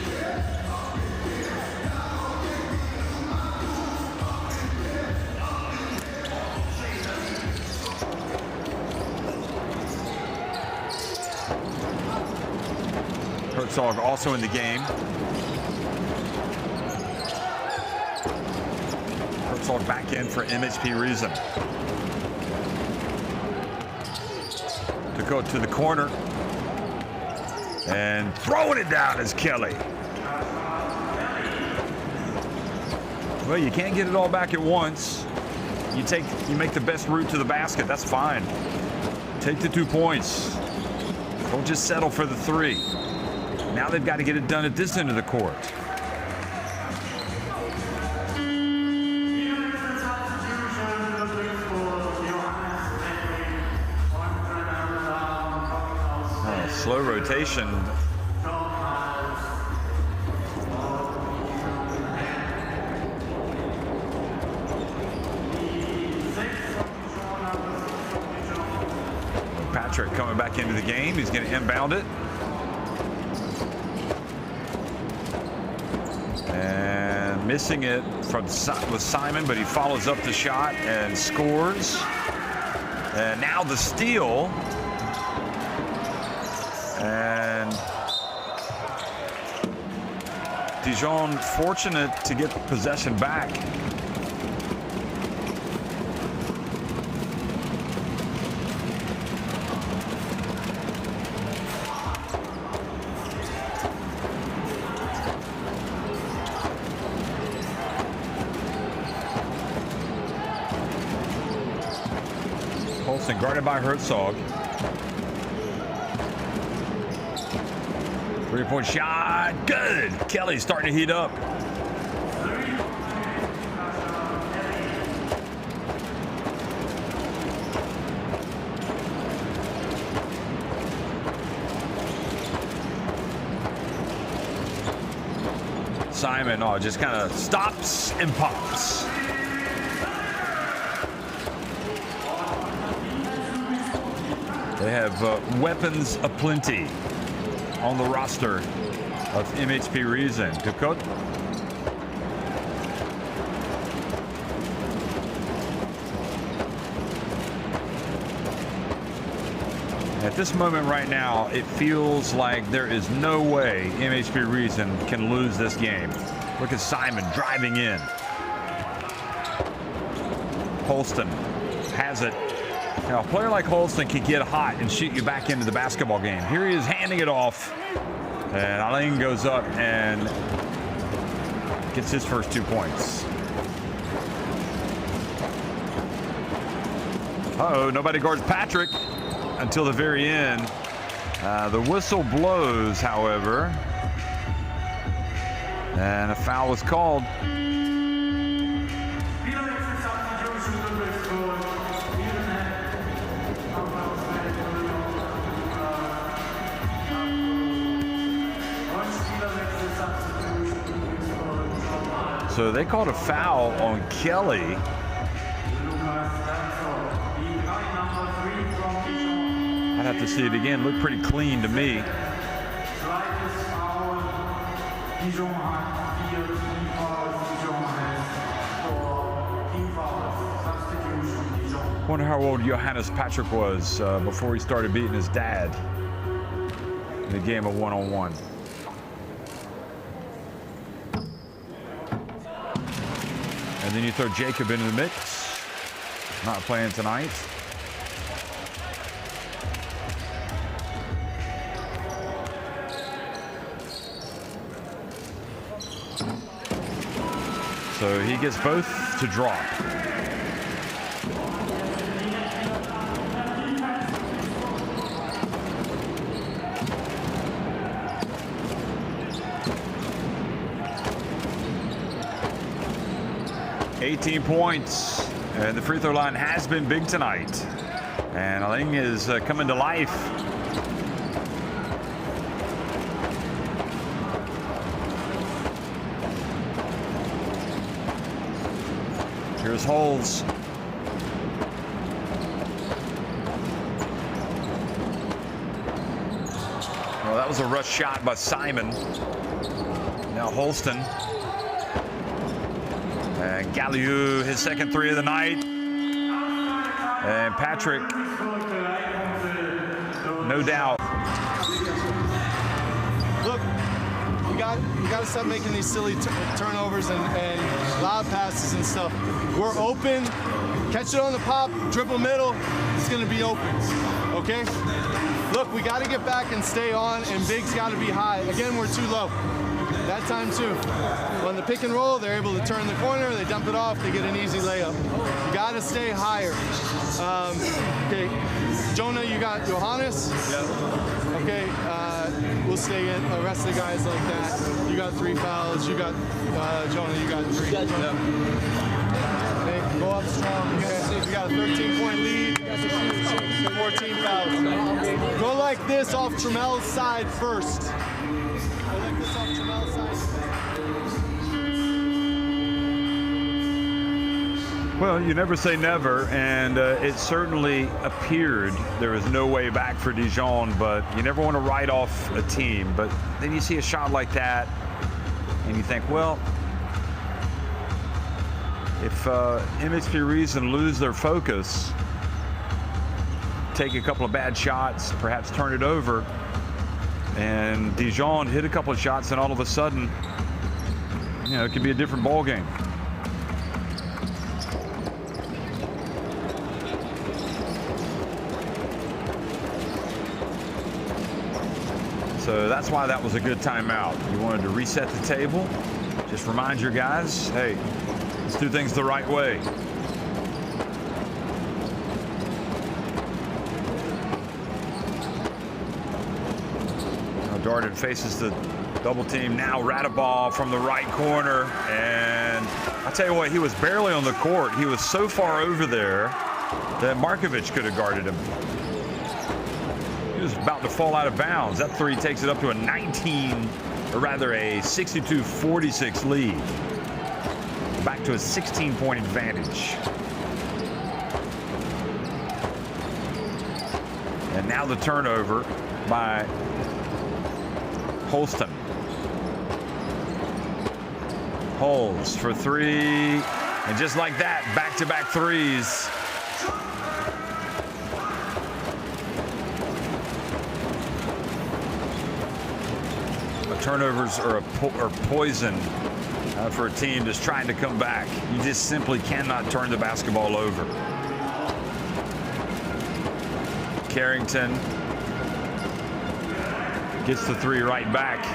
Herzog also in the game. Herzog back in for MHP Riesen. To go to the corner. And throwing it down is Kelly. Well, you can't get it all back at once. You make the best route to the basket. That's fine. Take the 2 points. Don't just settle for the 3. Now they've got to get it done at this end of the court. Oh, slow rotation. Patrick coming back into the game. He's going to inbound it. And missing it with Simon, but he follows up the shot and scores. And now the steal. And Dijon fortunate to get possession back. Holston guarded by Herzog. Three-point shot, good. Kelly's starting to heat up. Simon, just kind of stops and pops. They have weapons aplenty on the roster of MHP Riesen. Kukot. At this moment right now, it feels like there is no way MHP Riesen can lose this game. Look at Simon driving in. Holston has it. Now, a player like Holston can get hot and shoot you back into the basketball game. Here he is handing it off. And Alain goes up and gets his first 2 points. Uh-oh, nobody guards Patrick until the very end. The whistle blows, however. And a foul was called. So they called a foul on Kelly. I'd have to see it again. Looked pretty clean to me. Wonder how old Johannes Patrick was before he started beating his dad in the game of one-on-one. And then you throw Jacob into the mix. Not playing tonight. So he gets both to drop. $18 points, and the free throw line has been big tonight. And Alain is coming to life. Here's Holes. Well, that was a rush shot by Simon. Now Holston. And Galliou, his second three of the night. And Patrick, no doubt. Look, we got to stop making these silly turnovers and lob passes and stuff. We're open. Catch it on the pop, dribble middle. It's going to be open. Okay? Look, we got to get back and stay on, and bigs got to be high. Again, we're too low. That time too. When the pick and roll, they're able to turn the corner, they dump it off, they get an easy layup. You gotta stay higher. Okay, Jonah, you got Johannes? Yeah. Okay, we'll stay in. The rest of the guys like that. You got 3 fouls, you got, Jonah, you got 3. Yeah. Okay, go up strong. Okay. You got a 13-point lead, 14 fouls. Go like this off Tramel's side first. Well, you never say never, and it certainly appeared there was no way back for Dijon, but you never want to write off a team. But then you see a shot like that, and you think, well, if MHP Riesen lose their focus, take a couple of bad shots, perhaps turn it over, and Dijon hit a couple of shots, and all of a sudden, you know, it could be a different ball game. So that's why that was a good timeout. You wanted to reset the table, just remind your guys, hey, let's do things the right way. Now Darden faces the double team. Now Radabal from the right corner. And I tell you what, he was barely on the court. He was so far over there that Markovic could have guarded him. He was about to fall out of bounds. That three takes it up to a 62-46 lead. Back to a 16-point advantage. And And now the turnover by Holston. Holds for three, and just like that, back-to-back threes. Turnovers are poison for a team that's trying to come back. You just simply cannot turn the basketball over. Carrington gets the three right back.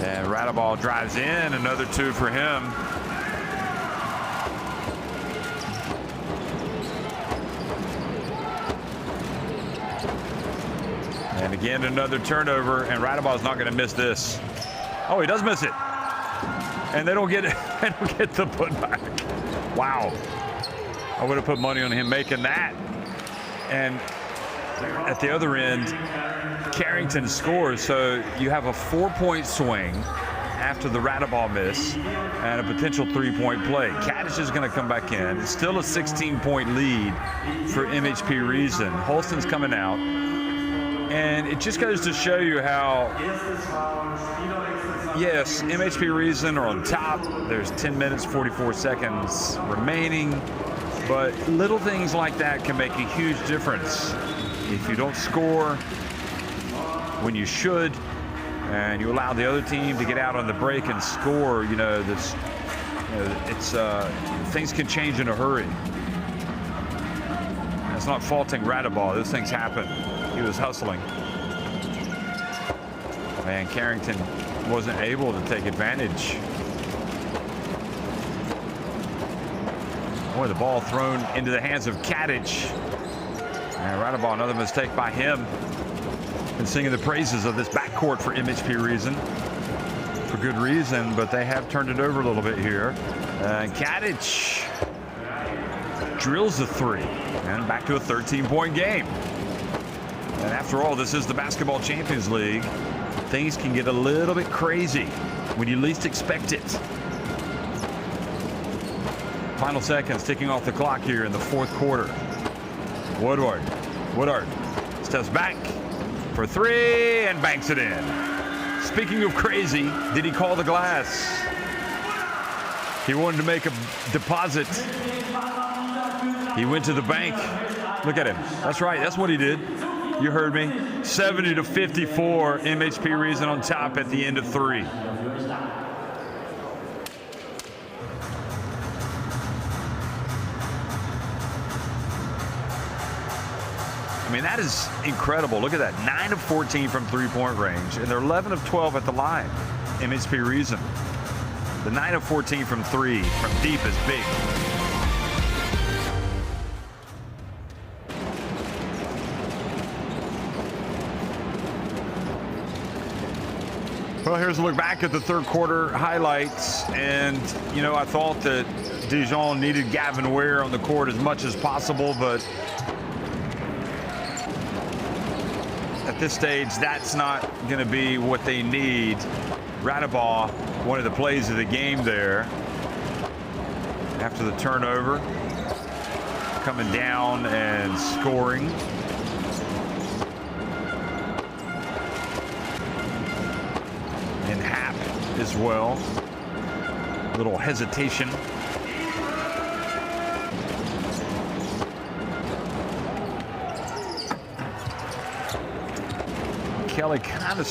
And Radaball drives in, another two for him. And again, another turnover, and Radaball's not going to miss this. Oh, he does miss it. And they don't get it. They don't get the putback. Wow. I would have put money on him making that. And at the other end, Carrington scores, so you have a 4-point swing after the Radaball miss and a potential 3-point play. Kaddish is going to come back in. It's still a 16-point lead for MHP Riesen. Holston's coming out. And it just goes to show you how, yes, MHP Riesen are on top. There's 10 minutes, 44 seconds remaining. But little things like that can make a huge difference. If you don't score when you should, and you allow the other team to get out on the break and score, things can change in a hurry. It's not faulting Radaball. Those things happen. He was hustling. And Carrington wasn't able to take advantage. Boy, the ball thrown into the hands of Kaddish. And Radaball, another mistake by him. Been singing the praises of this backcourt for MHP Riesen. For good reason, but they have turned it over a little bit here. And Kaddish drills the three. And back to a 13-point game. And after all, this is the Basketball Champions League. Things can get a little bit crazy when you least expect it. Final seconds ticking off the clock here in the fourth quarter. Woodard steps back for three and banks it in. Speaking of crazy, did he call the glass? He wanted to make a deposit. He went to the bank. Look at him. That's right. That's what he did. You heard me. 70-54. MHP Riesen on top at the end of three. I mean, that is incredible. Look at that. 9 of 14 from three-point range, and they're 11 of 12 at the line. MHP Riesen. The 9 of 14 from three from deep is big. Well, here's a look back at the third quarter highlights. And, I thought that Dijon needed Gavin Ware on the court as much as possible, but at this stage, that's not going to be what they need. Radaball, one of the plays of the game there. After the turnover, coming down and scoring. And Happ as well. A little hesitation. Kelly kind of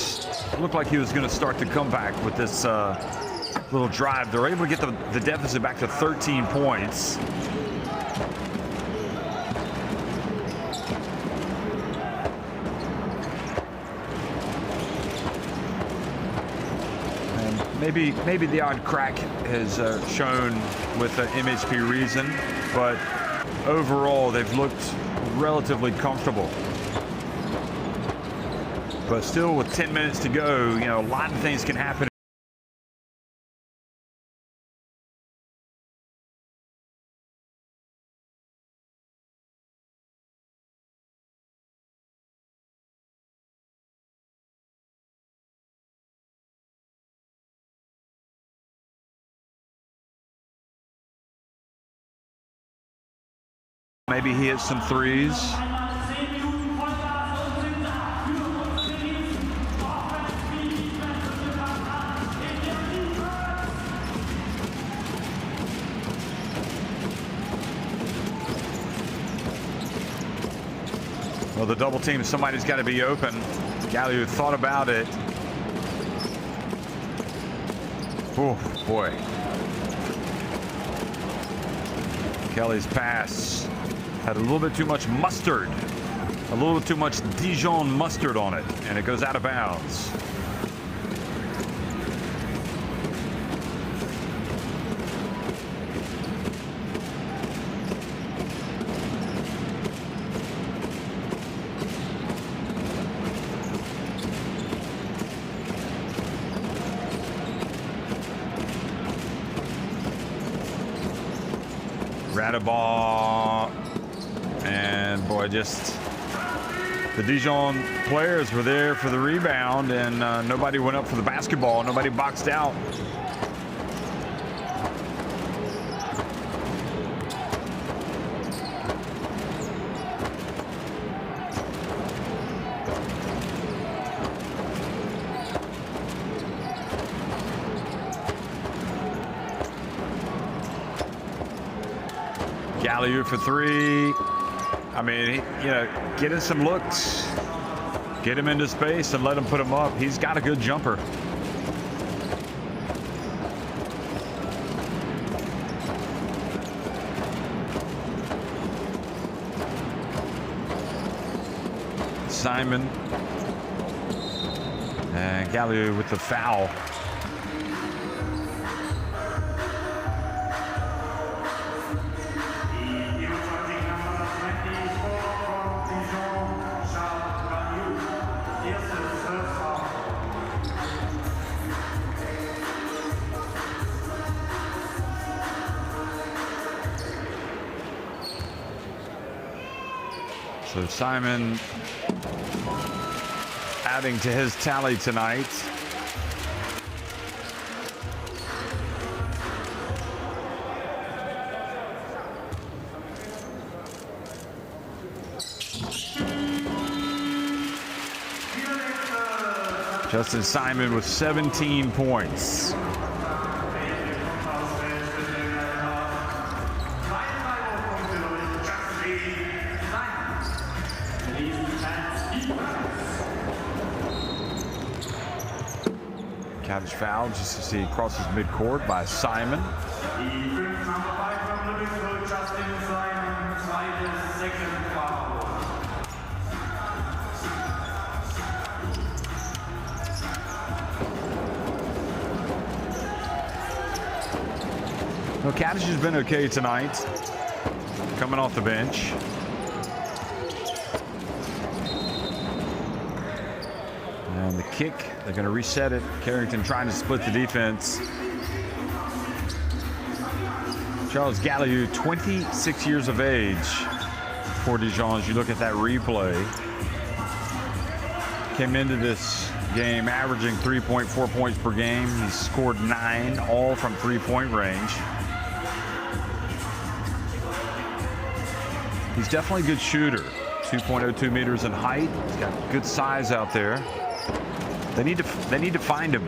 looked like he was going to start to come back with this little drive. They're able to get the deficit back to 13 points. And maybe the odd crack has shown with MHP Riesen, but overall they've looked relatively comfortable. But still, with 10 minutes to go, a lot of things can happen. Maybe he hits some threes. Well, the double team, somebody's got to be open. Galliou thought about it. Oh, boy. Kelly's pass had a little bit too much mustard. A little bit too much Dijon mustard on it, and it goes out of bounds. Ball, and boy, just the Dijon players were there for the rebound, and nobody went up for the basketball. Nobody boxed out. Galliou for three. I mean, you know, get in some looks, get him into space and let him put him up. He's got a good jumper. Simon and Galliou with the foul. So Simon adding to his tally tonight. Justin Simon with 17 points. Cabbage foul just as he crosses midcourt by Simon. Well, Cabbage has been okay tonight, coming off the bench. And the kick, they're going to reset it. Carrington trying to split the defense. Charles Galliou, 26 years of age for Dijon. As you look at that replay, came into this game averaging 3.4 points per game. He's scored 9, all from three-point range. He's definitely a good shooter. 2.02 meters in height. He's got good size out there. They need to find him.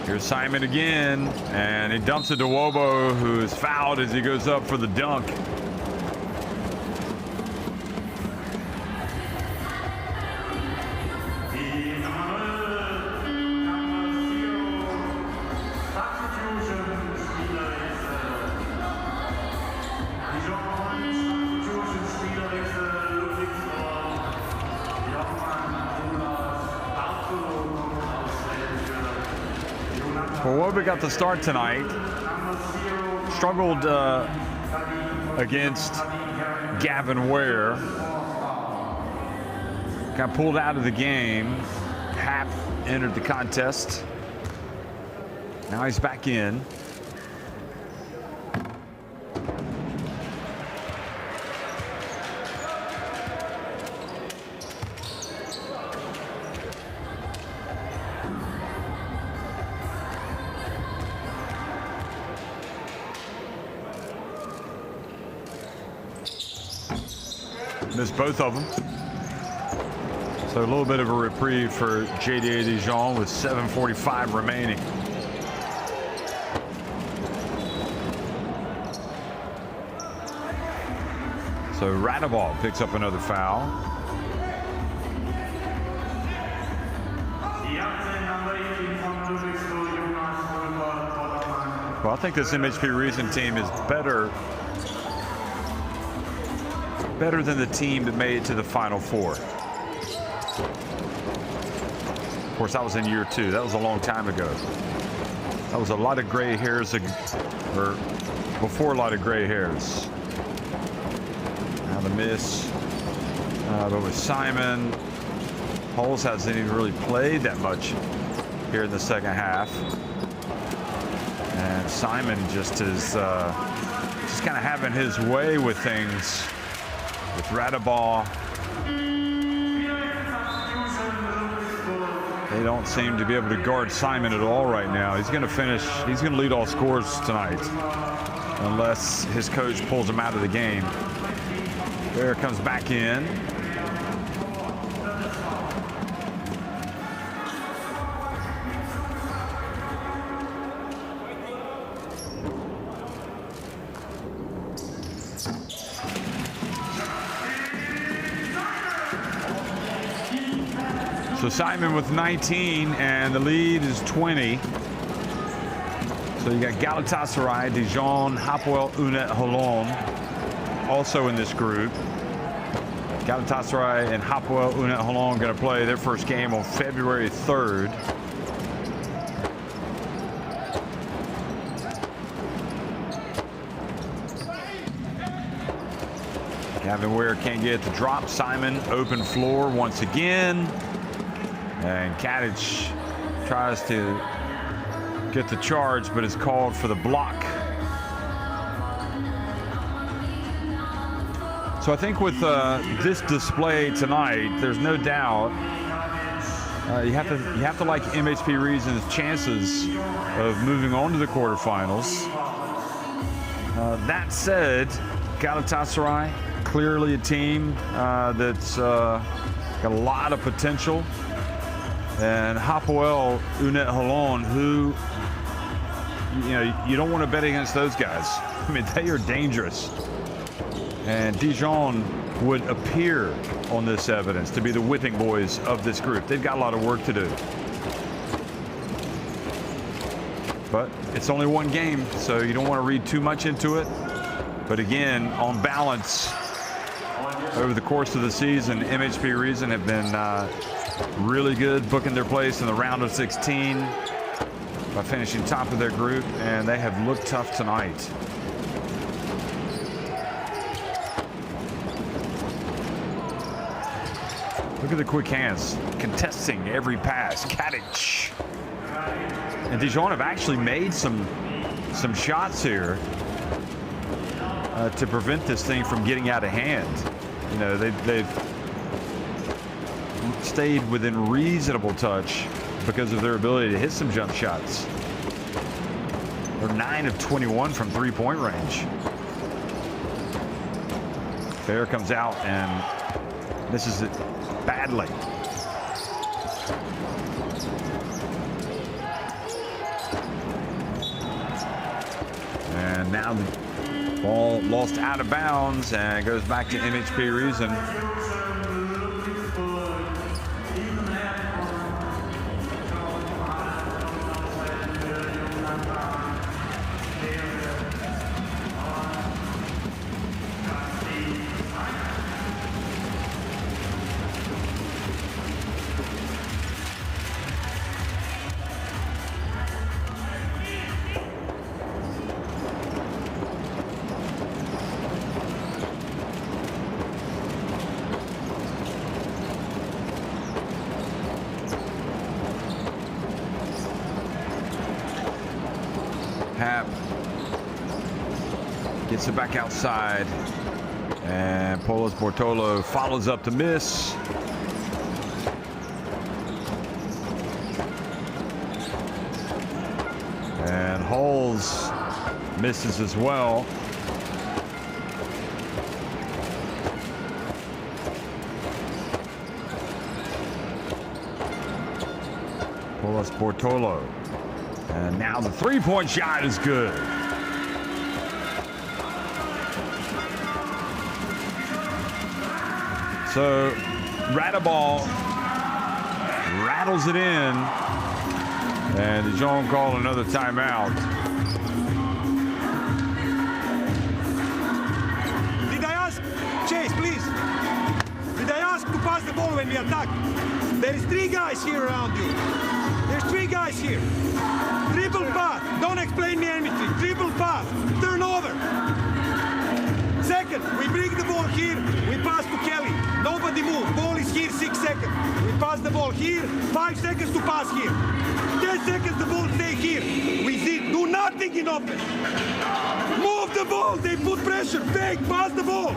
Here's Simon again, and he dumps it to Wobo, who is fouled as he goes up for the dunk. Well, Wobo got the start tonight. Struggled against Gavin Ware. Got pulled out of the game. Hap entered the contest. Now he's back in. Missed both of them. So a little bit of a reprieve for JDA Dijon with 7:45 remaining. So Radeball picks up another foul. Well, I think this MHP Riesen team is better than the team that made it to the Final Four. Of course, that was in year 2. That was a long time ago. That was a lot of gray hairs, or before a lot of gray hairs. Now the miss, but with Simon, Holes hasn't even really played that much here in the second half. And Simon just is just kind of having his way with things with Radeball. They don't seem to be able to guard Simon at all right now. He's going to finish. He's going to lead all scores tonight, unless his coach pulls him out of the game. Bear comes back in. So Simon with 19, and the lead is 20. So you got Galatasaray, Dijon, Hapoel Unet Holon also in this group. Galatasaray and Hapoel Unet Holon going to play their first game on February 3rd. Gavin Ware can't get the drop. Simon open floor once again. And Kadich tries to get the charge, but is called for the block. So I think with this display tonight, there's no doubt you have to like MHP Riesen's chances of moving on to the quarterfinals. That said, Galatasaray, clearly a team that's got a lot of potential. And Hapoel Unet Holon, who, you don't want to bet against those guys. I mean, they are dangerous. And Dijon would appear on this evidence to be the whipping boys of this group. They've got a lot of work to do. But it's only one game, so you don't want to read too much into it. But again, on balance, over the course of the season, MHP Riesen have been really good, booking their place in the round of 16 by finishing top of their group, and they have looked tough tonight. Look at the quick hands, contesting every pass. Kadich. And Dijon have actually made some shots here to prevent this thing from getting out of hand. They've stayed within reasonable touch because of their ability to hit some jump shots. They're 9 of 21 from three-point range. Bear comes out and misses it badly. And now the ball lost out of bounds and goes back to MHP Riesen. Gets it back outside, and Polos Bortolo follows up the miss. And Holes misses as well. Polas Bortolo. And now the three-point shot is good. So Radaball rattles it in, and Dijon called another timeout. Did I ask, Chase, please? Did I ask to pass the ball when we attack? There is 3 guys here around you. There's 3 guys here. Triple pass. Don't explain me anything. Triple pass. Turnover. Second, we bring the ball here. We pass to Kelly. Nobody move. Ball is here 6 seconds. We pass the ball here. 5 seconds to pass here. 10 seconds the ball stay here. We see. Do nothing in offense. Move the ball. They put pressure. Fake. Pass the ball.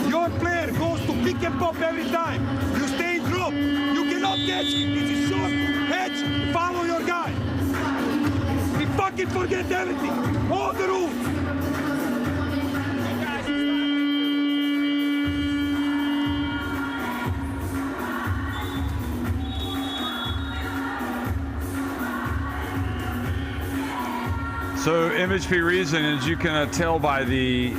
Your player goes to pick and pop every time. You stay in drop. You cannot catch him. This is short. Hedge. Follow your guy. We fucking forget everything. All the rules. So MHP Riesen, as you can tell by the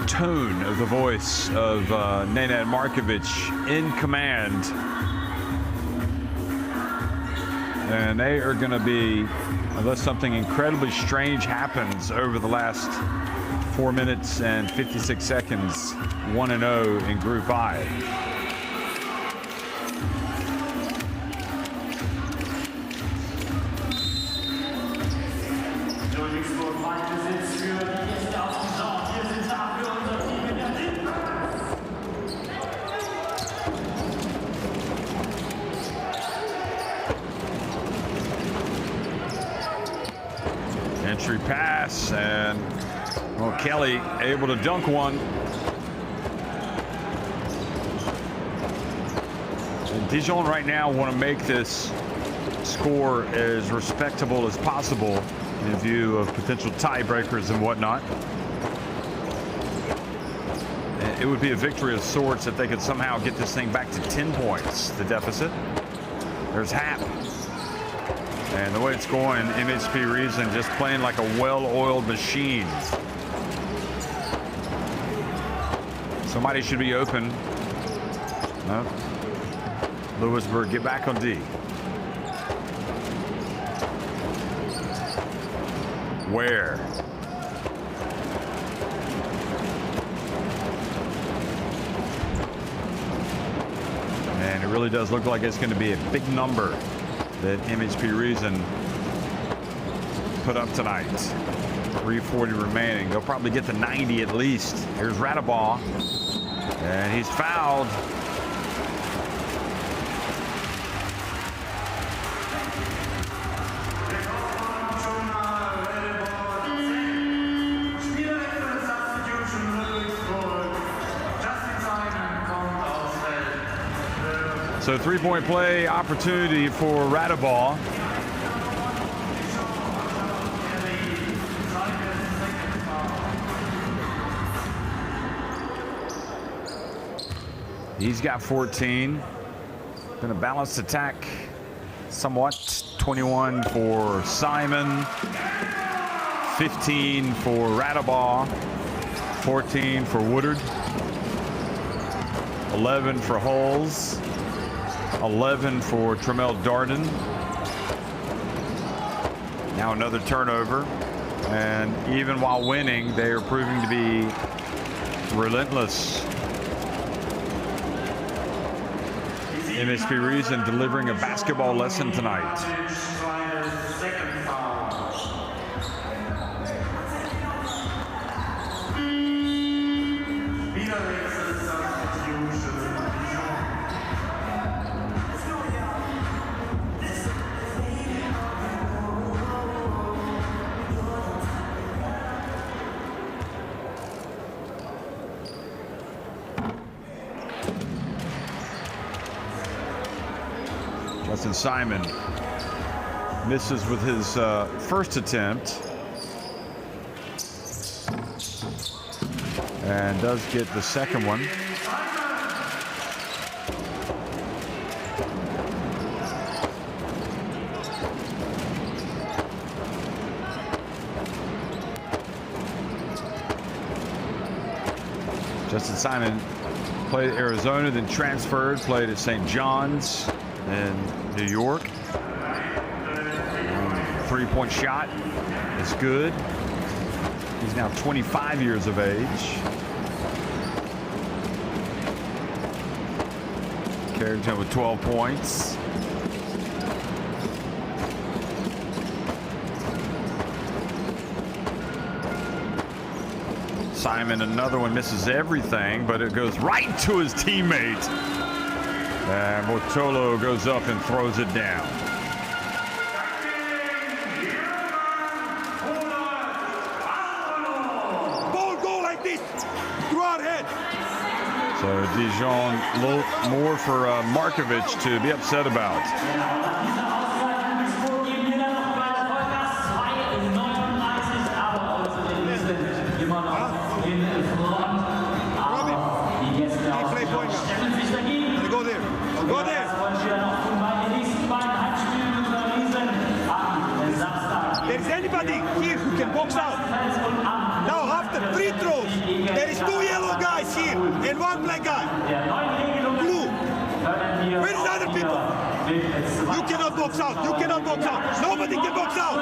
tone of the voice of Nenad Markovic, in command. And they are going to be, unless something incredibly strange happens over the last 4 minutes and 56 seconds, 1-0 in Group I. Entry pass, and well, Kelly able to dunk one. And Dijon right now want to make this score as respectable as possible in view of potential tiebreakers and whatnot. It would be a victory of sorts if they could somehow get this thing back to 10 points, the deficit. There's Hap. And the way it's going, MHP Riesen just playing like a well-oiled machine. Somebody should be open. No. Ludwigsburg, get back on D. Where? And it really does look like it's going to be a big number that MHP Riesen put up tonight. 3:40 remaining. They'll probably get to 90 at least. Here's Radaball, and he's fouled. So 3-point play opportunity for Radaball. He's got 14. Been a balanced attack somewhat. 21 for Simon, 15 for Radaball, 14 for Woodard, 11 for Hulls, 11 for Tremel Darden. Now another turnover, and even while winning, they are proving to be relentless. MHP Riesen delivering a basketball lesson tonight. Justin Simon misses with his first attempt and does get the second one. Justin Simon played at Arizona, then transferred, played at St. John's in New York. Three-point shot is good. He's now 25 years of age. Carrington with 12 points. Simon, another one, misses everything, but it goes right to his teammate. And Bortolo goes up and throws it down. Ball go like this. Through our head. So Dijon, a little more for Markovic to be upset about. There's anybody here who can box out. Now after free throws, there is 2 yellow guys here and 1 black guy. Blue. Where is other people? You cannot box out. You cannot box out. Nobody can box out.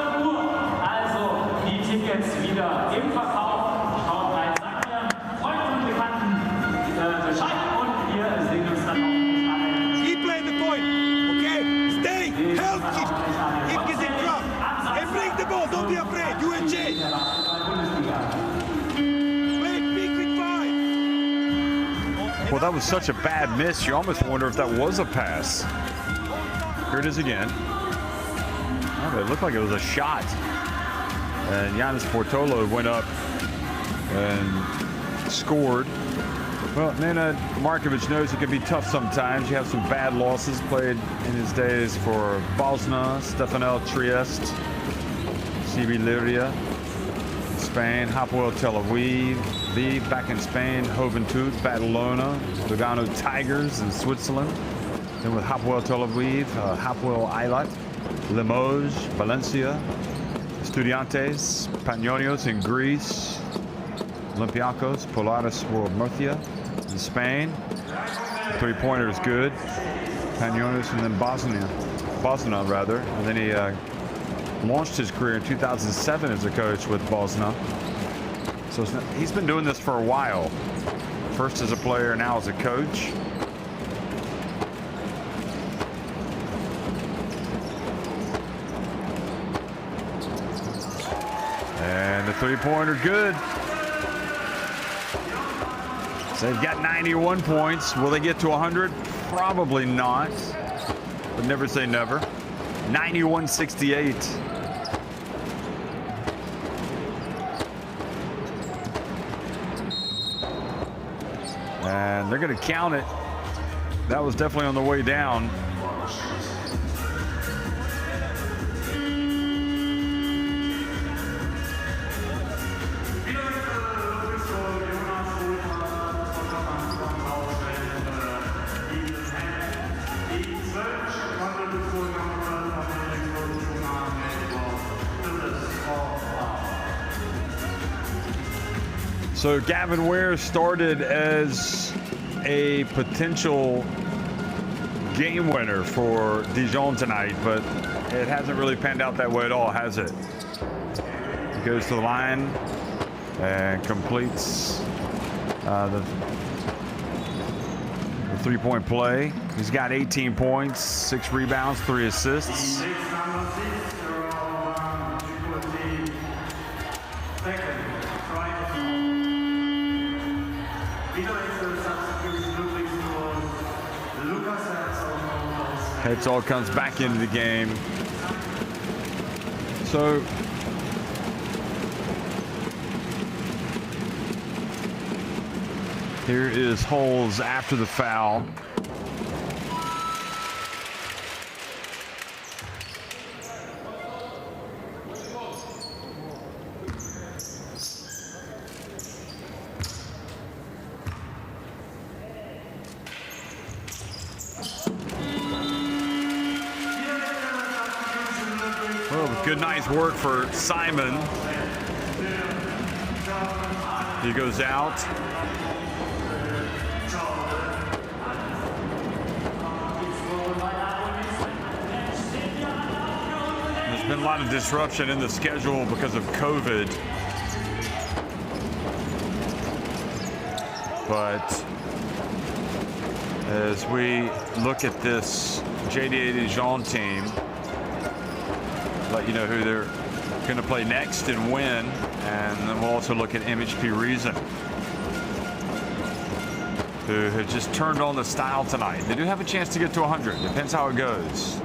Also, die Tickets wieder im Verkauf. Schaut rein, sagt mir Freunden und Bekannten Bescheid und wir sehen uns dann auch. Keep playing the point. Okay? Stay healthy. If he's in front. And bring the ball. Don't be afraid. UNJ. Play big with 5. Well, that was such a bad miss. You almost wonder if that was a pass. Here it is again. Oh, it looked like it was a shot. And Giannis Bortolo went up and scored. Well, Nenad Markovic knows it can be tough sometimes. You have some bad losses. Played in his days for Bosna, Stefanel Trieste, CB Liria, Spain, Hapoel Tel Aviv, back in Spain, Juventud, Badalona, Lugano Tigers in Switzerland. Then with Hapoel Tel Aviv, Hapoel Eilat, Limoges, Valencia, Estudiantes, Panionios in Greece, Olympiacos, Polaris World Murcia in Spain. Three-pointer is good. Panionios and then Bosna rather. And then he launched his career in 2007 as a coach with Bosna. So he's been doing this for a while. First as a player, now as a coach. And the three-pointer good. So they've got 91 points. Will they get to 100? Probably not. But never say never. 91-68. And they're going to count it. That was definitely on the way down. So Gavin Ware started as a potential game winner for Dijon tonight, but it hasn't really panned out that way at all, has it? He goes to the line and completes the three-point play. He's got 18 points, 6 rebounds, 3 assists. Hetzel comes back into the game. So here is Holes after the foul. Good, nice work for Simon. He goes out. There's been a lot of disruption in the schedule because of COVID. But as we look at this JDA Dijon team, let you know who they're going to play next and win, and then we'll also look at MHP Riesen, who have just turned on the style tonight. They do have a chance to get to 100. Depends how it goes.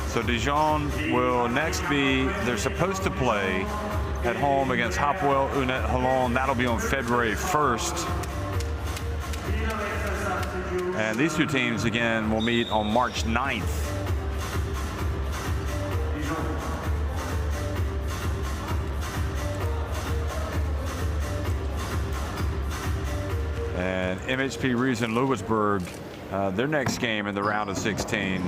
So Dijon will next be, they're supposed to play at home against Hapoel Unet Holon. That'll be on February 1st. And these two teams, again, will meet on March 9th. And MHP Riesen Ludwigsburg, their next game in the round of 16.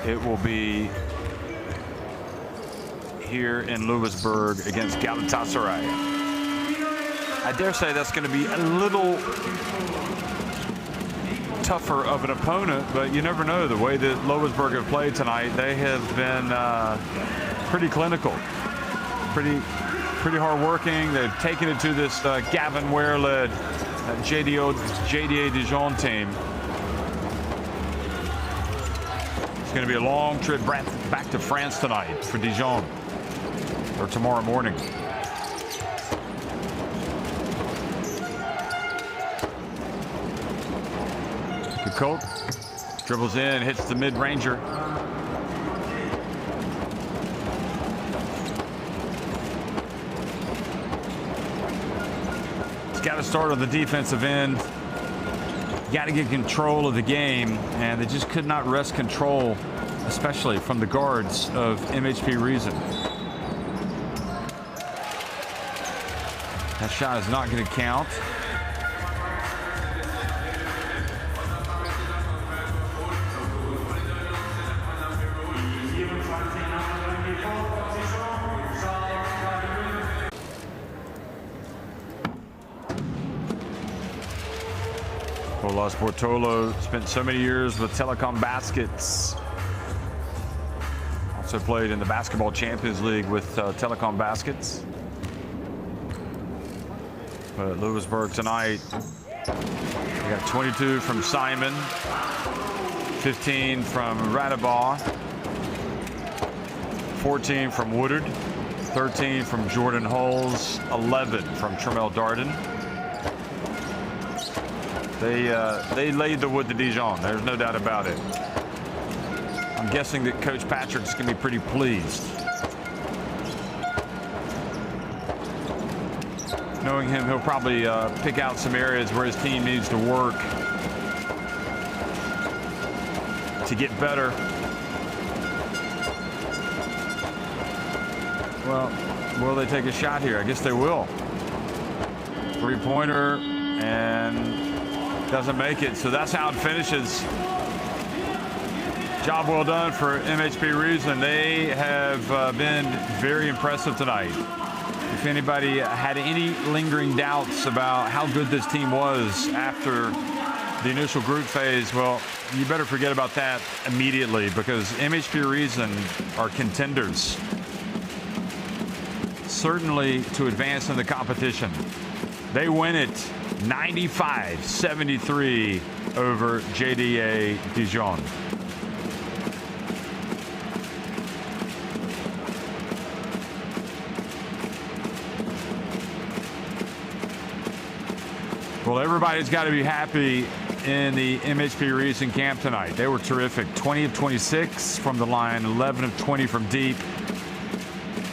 It will be here in Ludwigsburg against Galatasaray. I dare say that's going to be a little tougher of an opponent, but you never know. The way that Ludwigsburg have played tonight, they have been pretty clinical, pretty hard-working. They've taken it to this Gavin Ware-led JDA Dijon team. It's going to be a long trip back to France tonight for Dijon, or tomorrow morning. Colt dribbles in, hits the mid-ranger. He's got to start on the defensive end. Got to get control of the game, and they just could not wrest control, especially from the guards of MHP Riesen. That shot is not going to count. Las Bortolo spent so many years with Telecom Baskets. Also played in the Basketball Champions League with Telecom Baskets. But Ludwigsburg tonight, we got 22 from Simon, 15 from Radabah, 14 from Woodard, 13 from Jordan Holes, 11 from Tremel Darden. They laid the wood to Dijon. There's no doubt about it. I'm guessing that Coach Patrick's going to be pretty pleased. Knowing him, he'll probably pick out some areas where his team needs to work to get better. Well, will they take a shot here? I guess they will. Three-pointer, and doesn't make it, so that's how it finishes. Job well done for MHP Riesen. They have been very impressive tonight. If anybody had any lingering doubts about how good this team was after the initial group phase, well, you better forget about that immediately, because MHP Riesen are contenders, certainly to advance in the competition. They win it 95-73 over JDA Dijon. Well, everybody's got to be happy in the MHP Riesen camp tonight. They were terrific. 20 of 26 from the line, 11 of 20 from deep,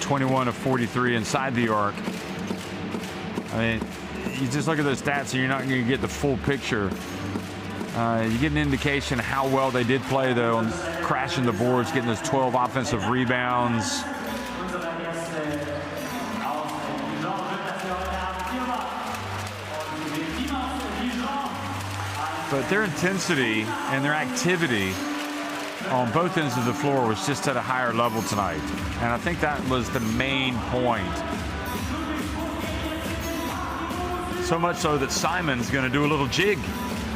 21 of 43 inside the arc. I mean, you just look at those stats and you're not going to get the full picture. You get an indication how well they did play, though, on crashing the boards, getting those 12 offensive rebounds. but their intensity and their activity on both ends of the floor was just at a higher level tonight. And I think that was the main point. So much so that Simon's going to do a little jig.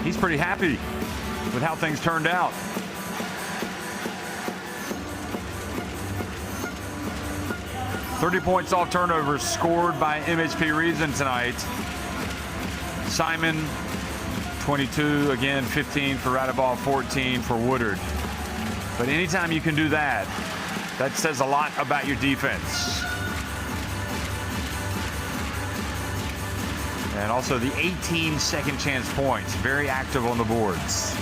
He's pretty happy with how things turned out. "30 points off turnovers scored by MHP Riesen tonight. Simon, 22, again 15 for Radeball, 14 for Woodard. But anytime you can do that, that says a lot about your defense. And also the 18 second chance points, very active on the boards.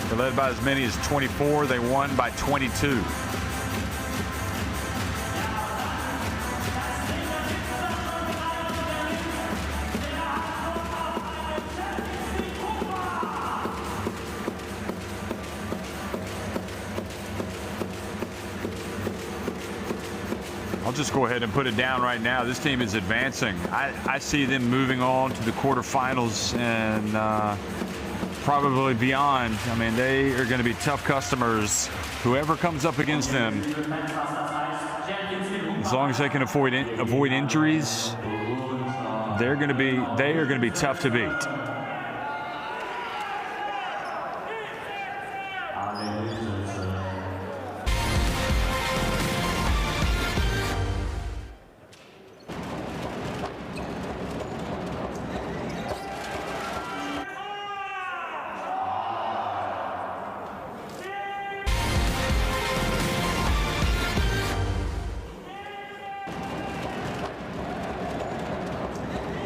They led by as many as 24. They won by 22. I'll just go ahead and put it down right now. This team is advancing. I see them moving on to the quarterfinals and probably beyond. I mean, they are going to be tough customers. Whoever comes up against them, as long as they can avoid injuries, they are going to be tough to beat.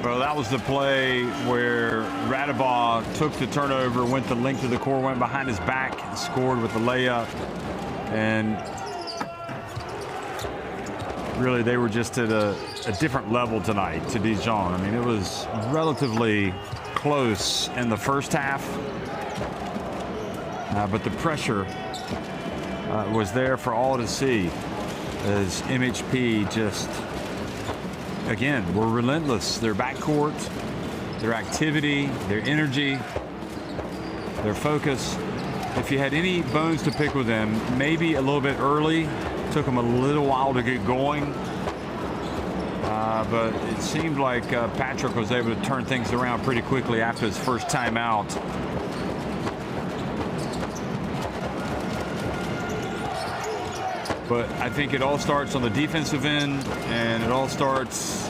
Well, that was the play where Radeball took the turnover, went the length of the court, went behind his back, and scored with the layup. And really, they were just at a different level tonight to Dijon. I mean, it was relatively close in the first half, but the pressure was there for all to see as MHP just, again, were relentless. Their backcourt, their activity, their energy, their focus. If you had any bones to pick with them, maybe a little bit early, took them a little while to get going. But it seemed like Patrick was able to turn things around pretty quickly after his first timeout. But I think it all starts on the defensive end, and it all starts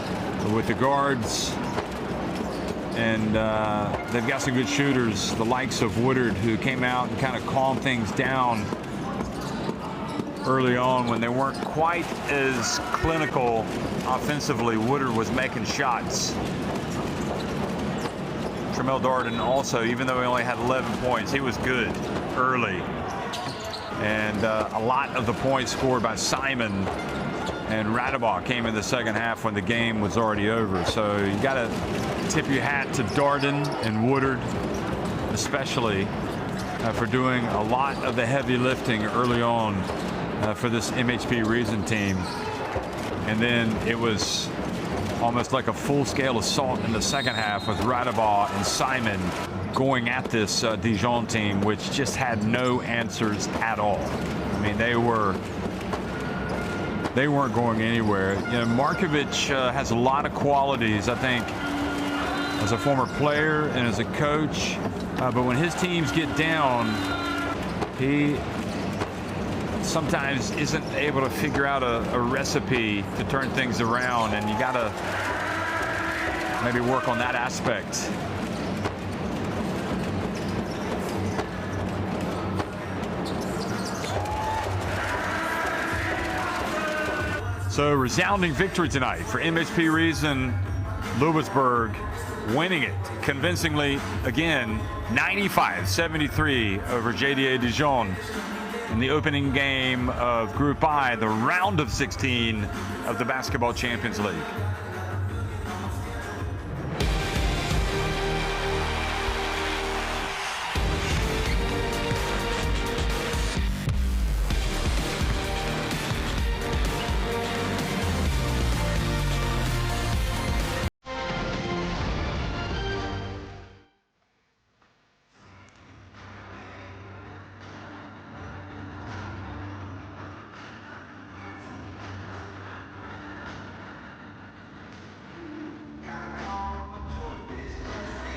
with the guards. And they've got some good shooters, the likes of Woodard, who came out and kind of calmed things down early on when they weren't quite as clinical offensively. Woodard was making shots. Tremel Darden also, even though he only had 11 points, he was good early. And a lot of the points scored by Simon and Radeball came in the second half when the game was already over. So you got to tip your hat to Darden and Woodard, especially for doing a lot of the heavy lifting early on for this MHP Riesen team. And then it was almost like a full-scale assault in the second half with Radeball and Simon going at this Dijon team, which just had no answers at all. I mean, they weren't going anywhere. You know, Markovic has a lot of qualities, I think, as a former player and as a coach. But when his teams get down, he sometimes isn't able to figure out a recipe to turn things around, and you got to maybe work on that aspect. So resounding victory tonight for MHP Riesen Ludwigsburg, winning it convincingly again, 95-73 over JDA Dijon in the opening game of Group I, the round of 16 of the Basketball Champions League.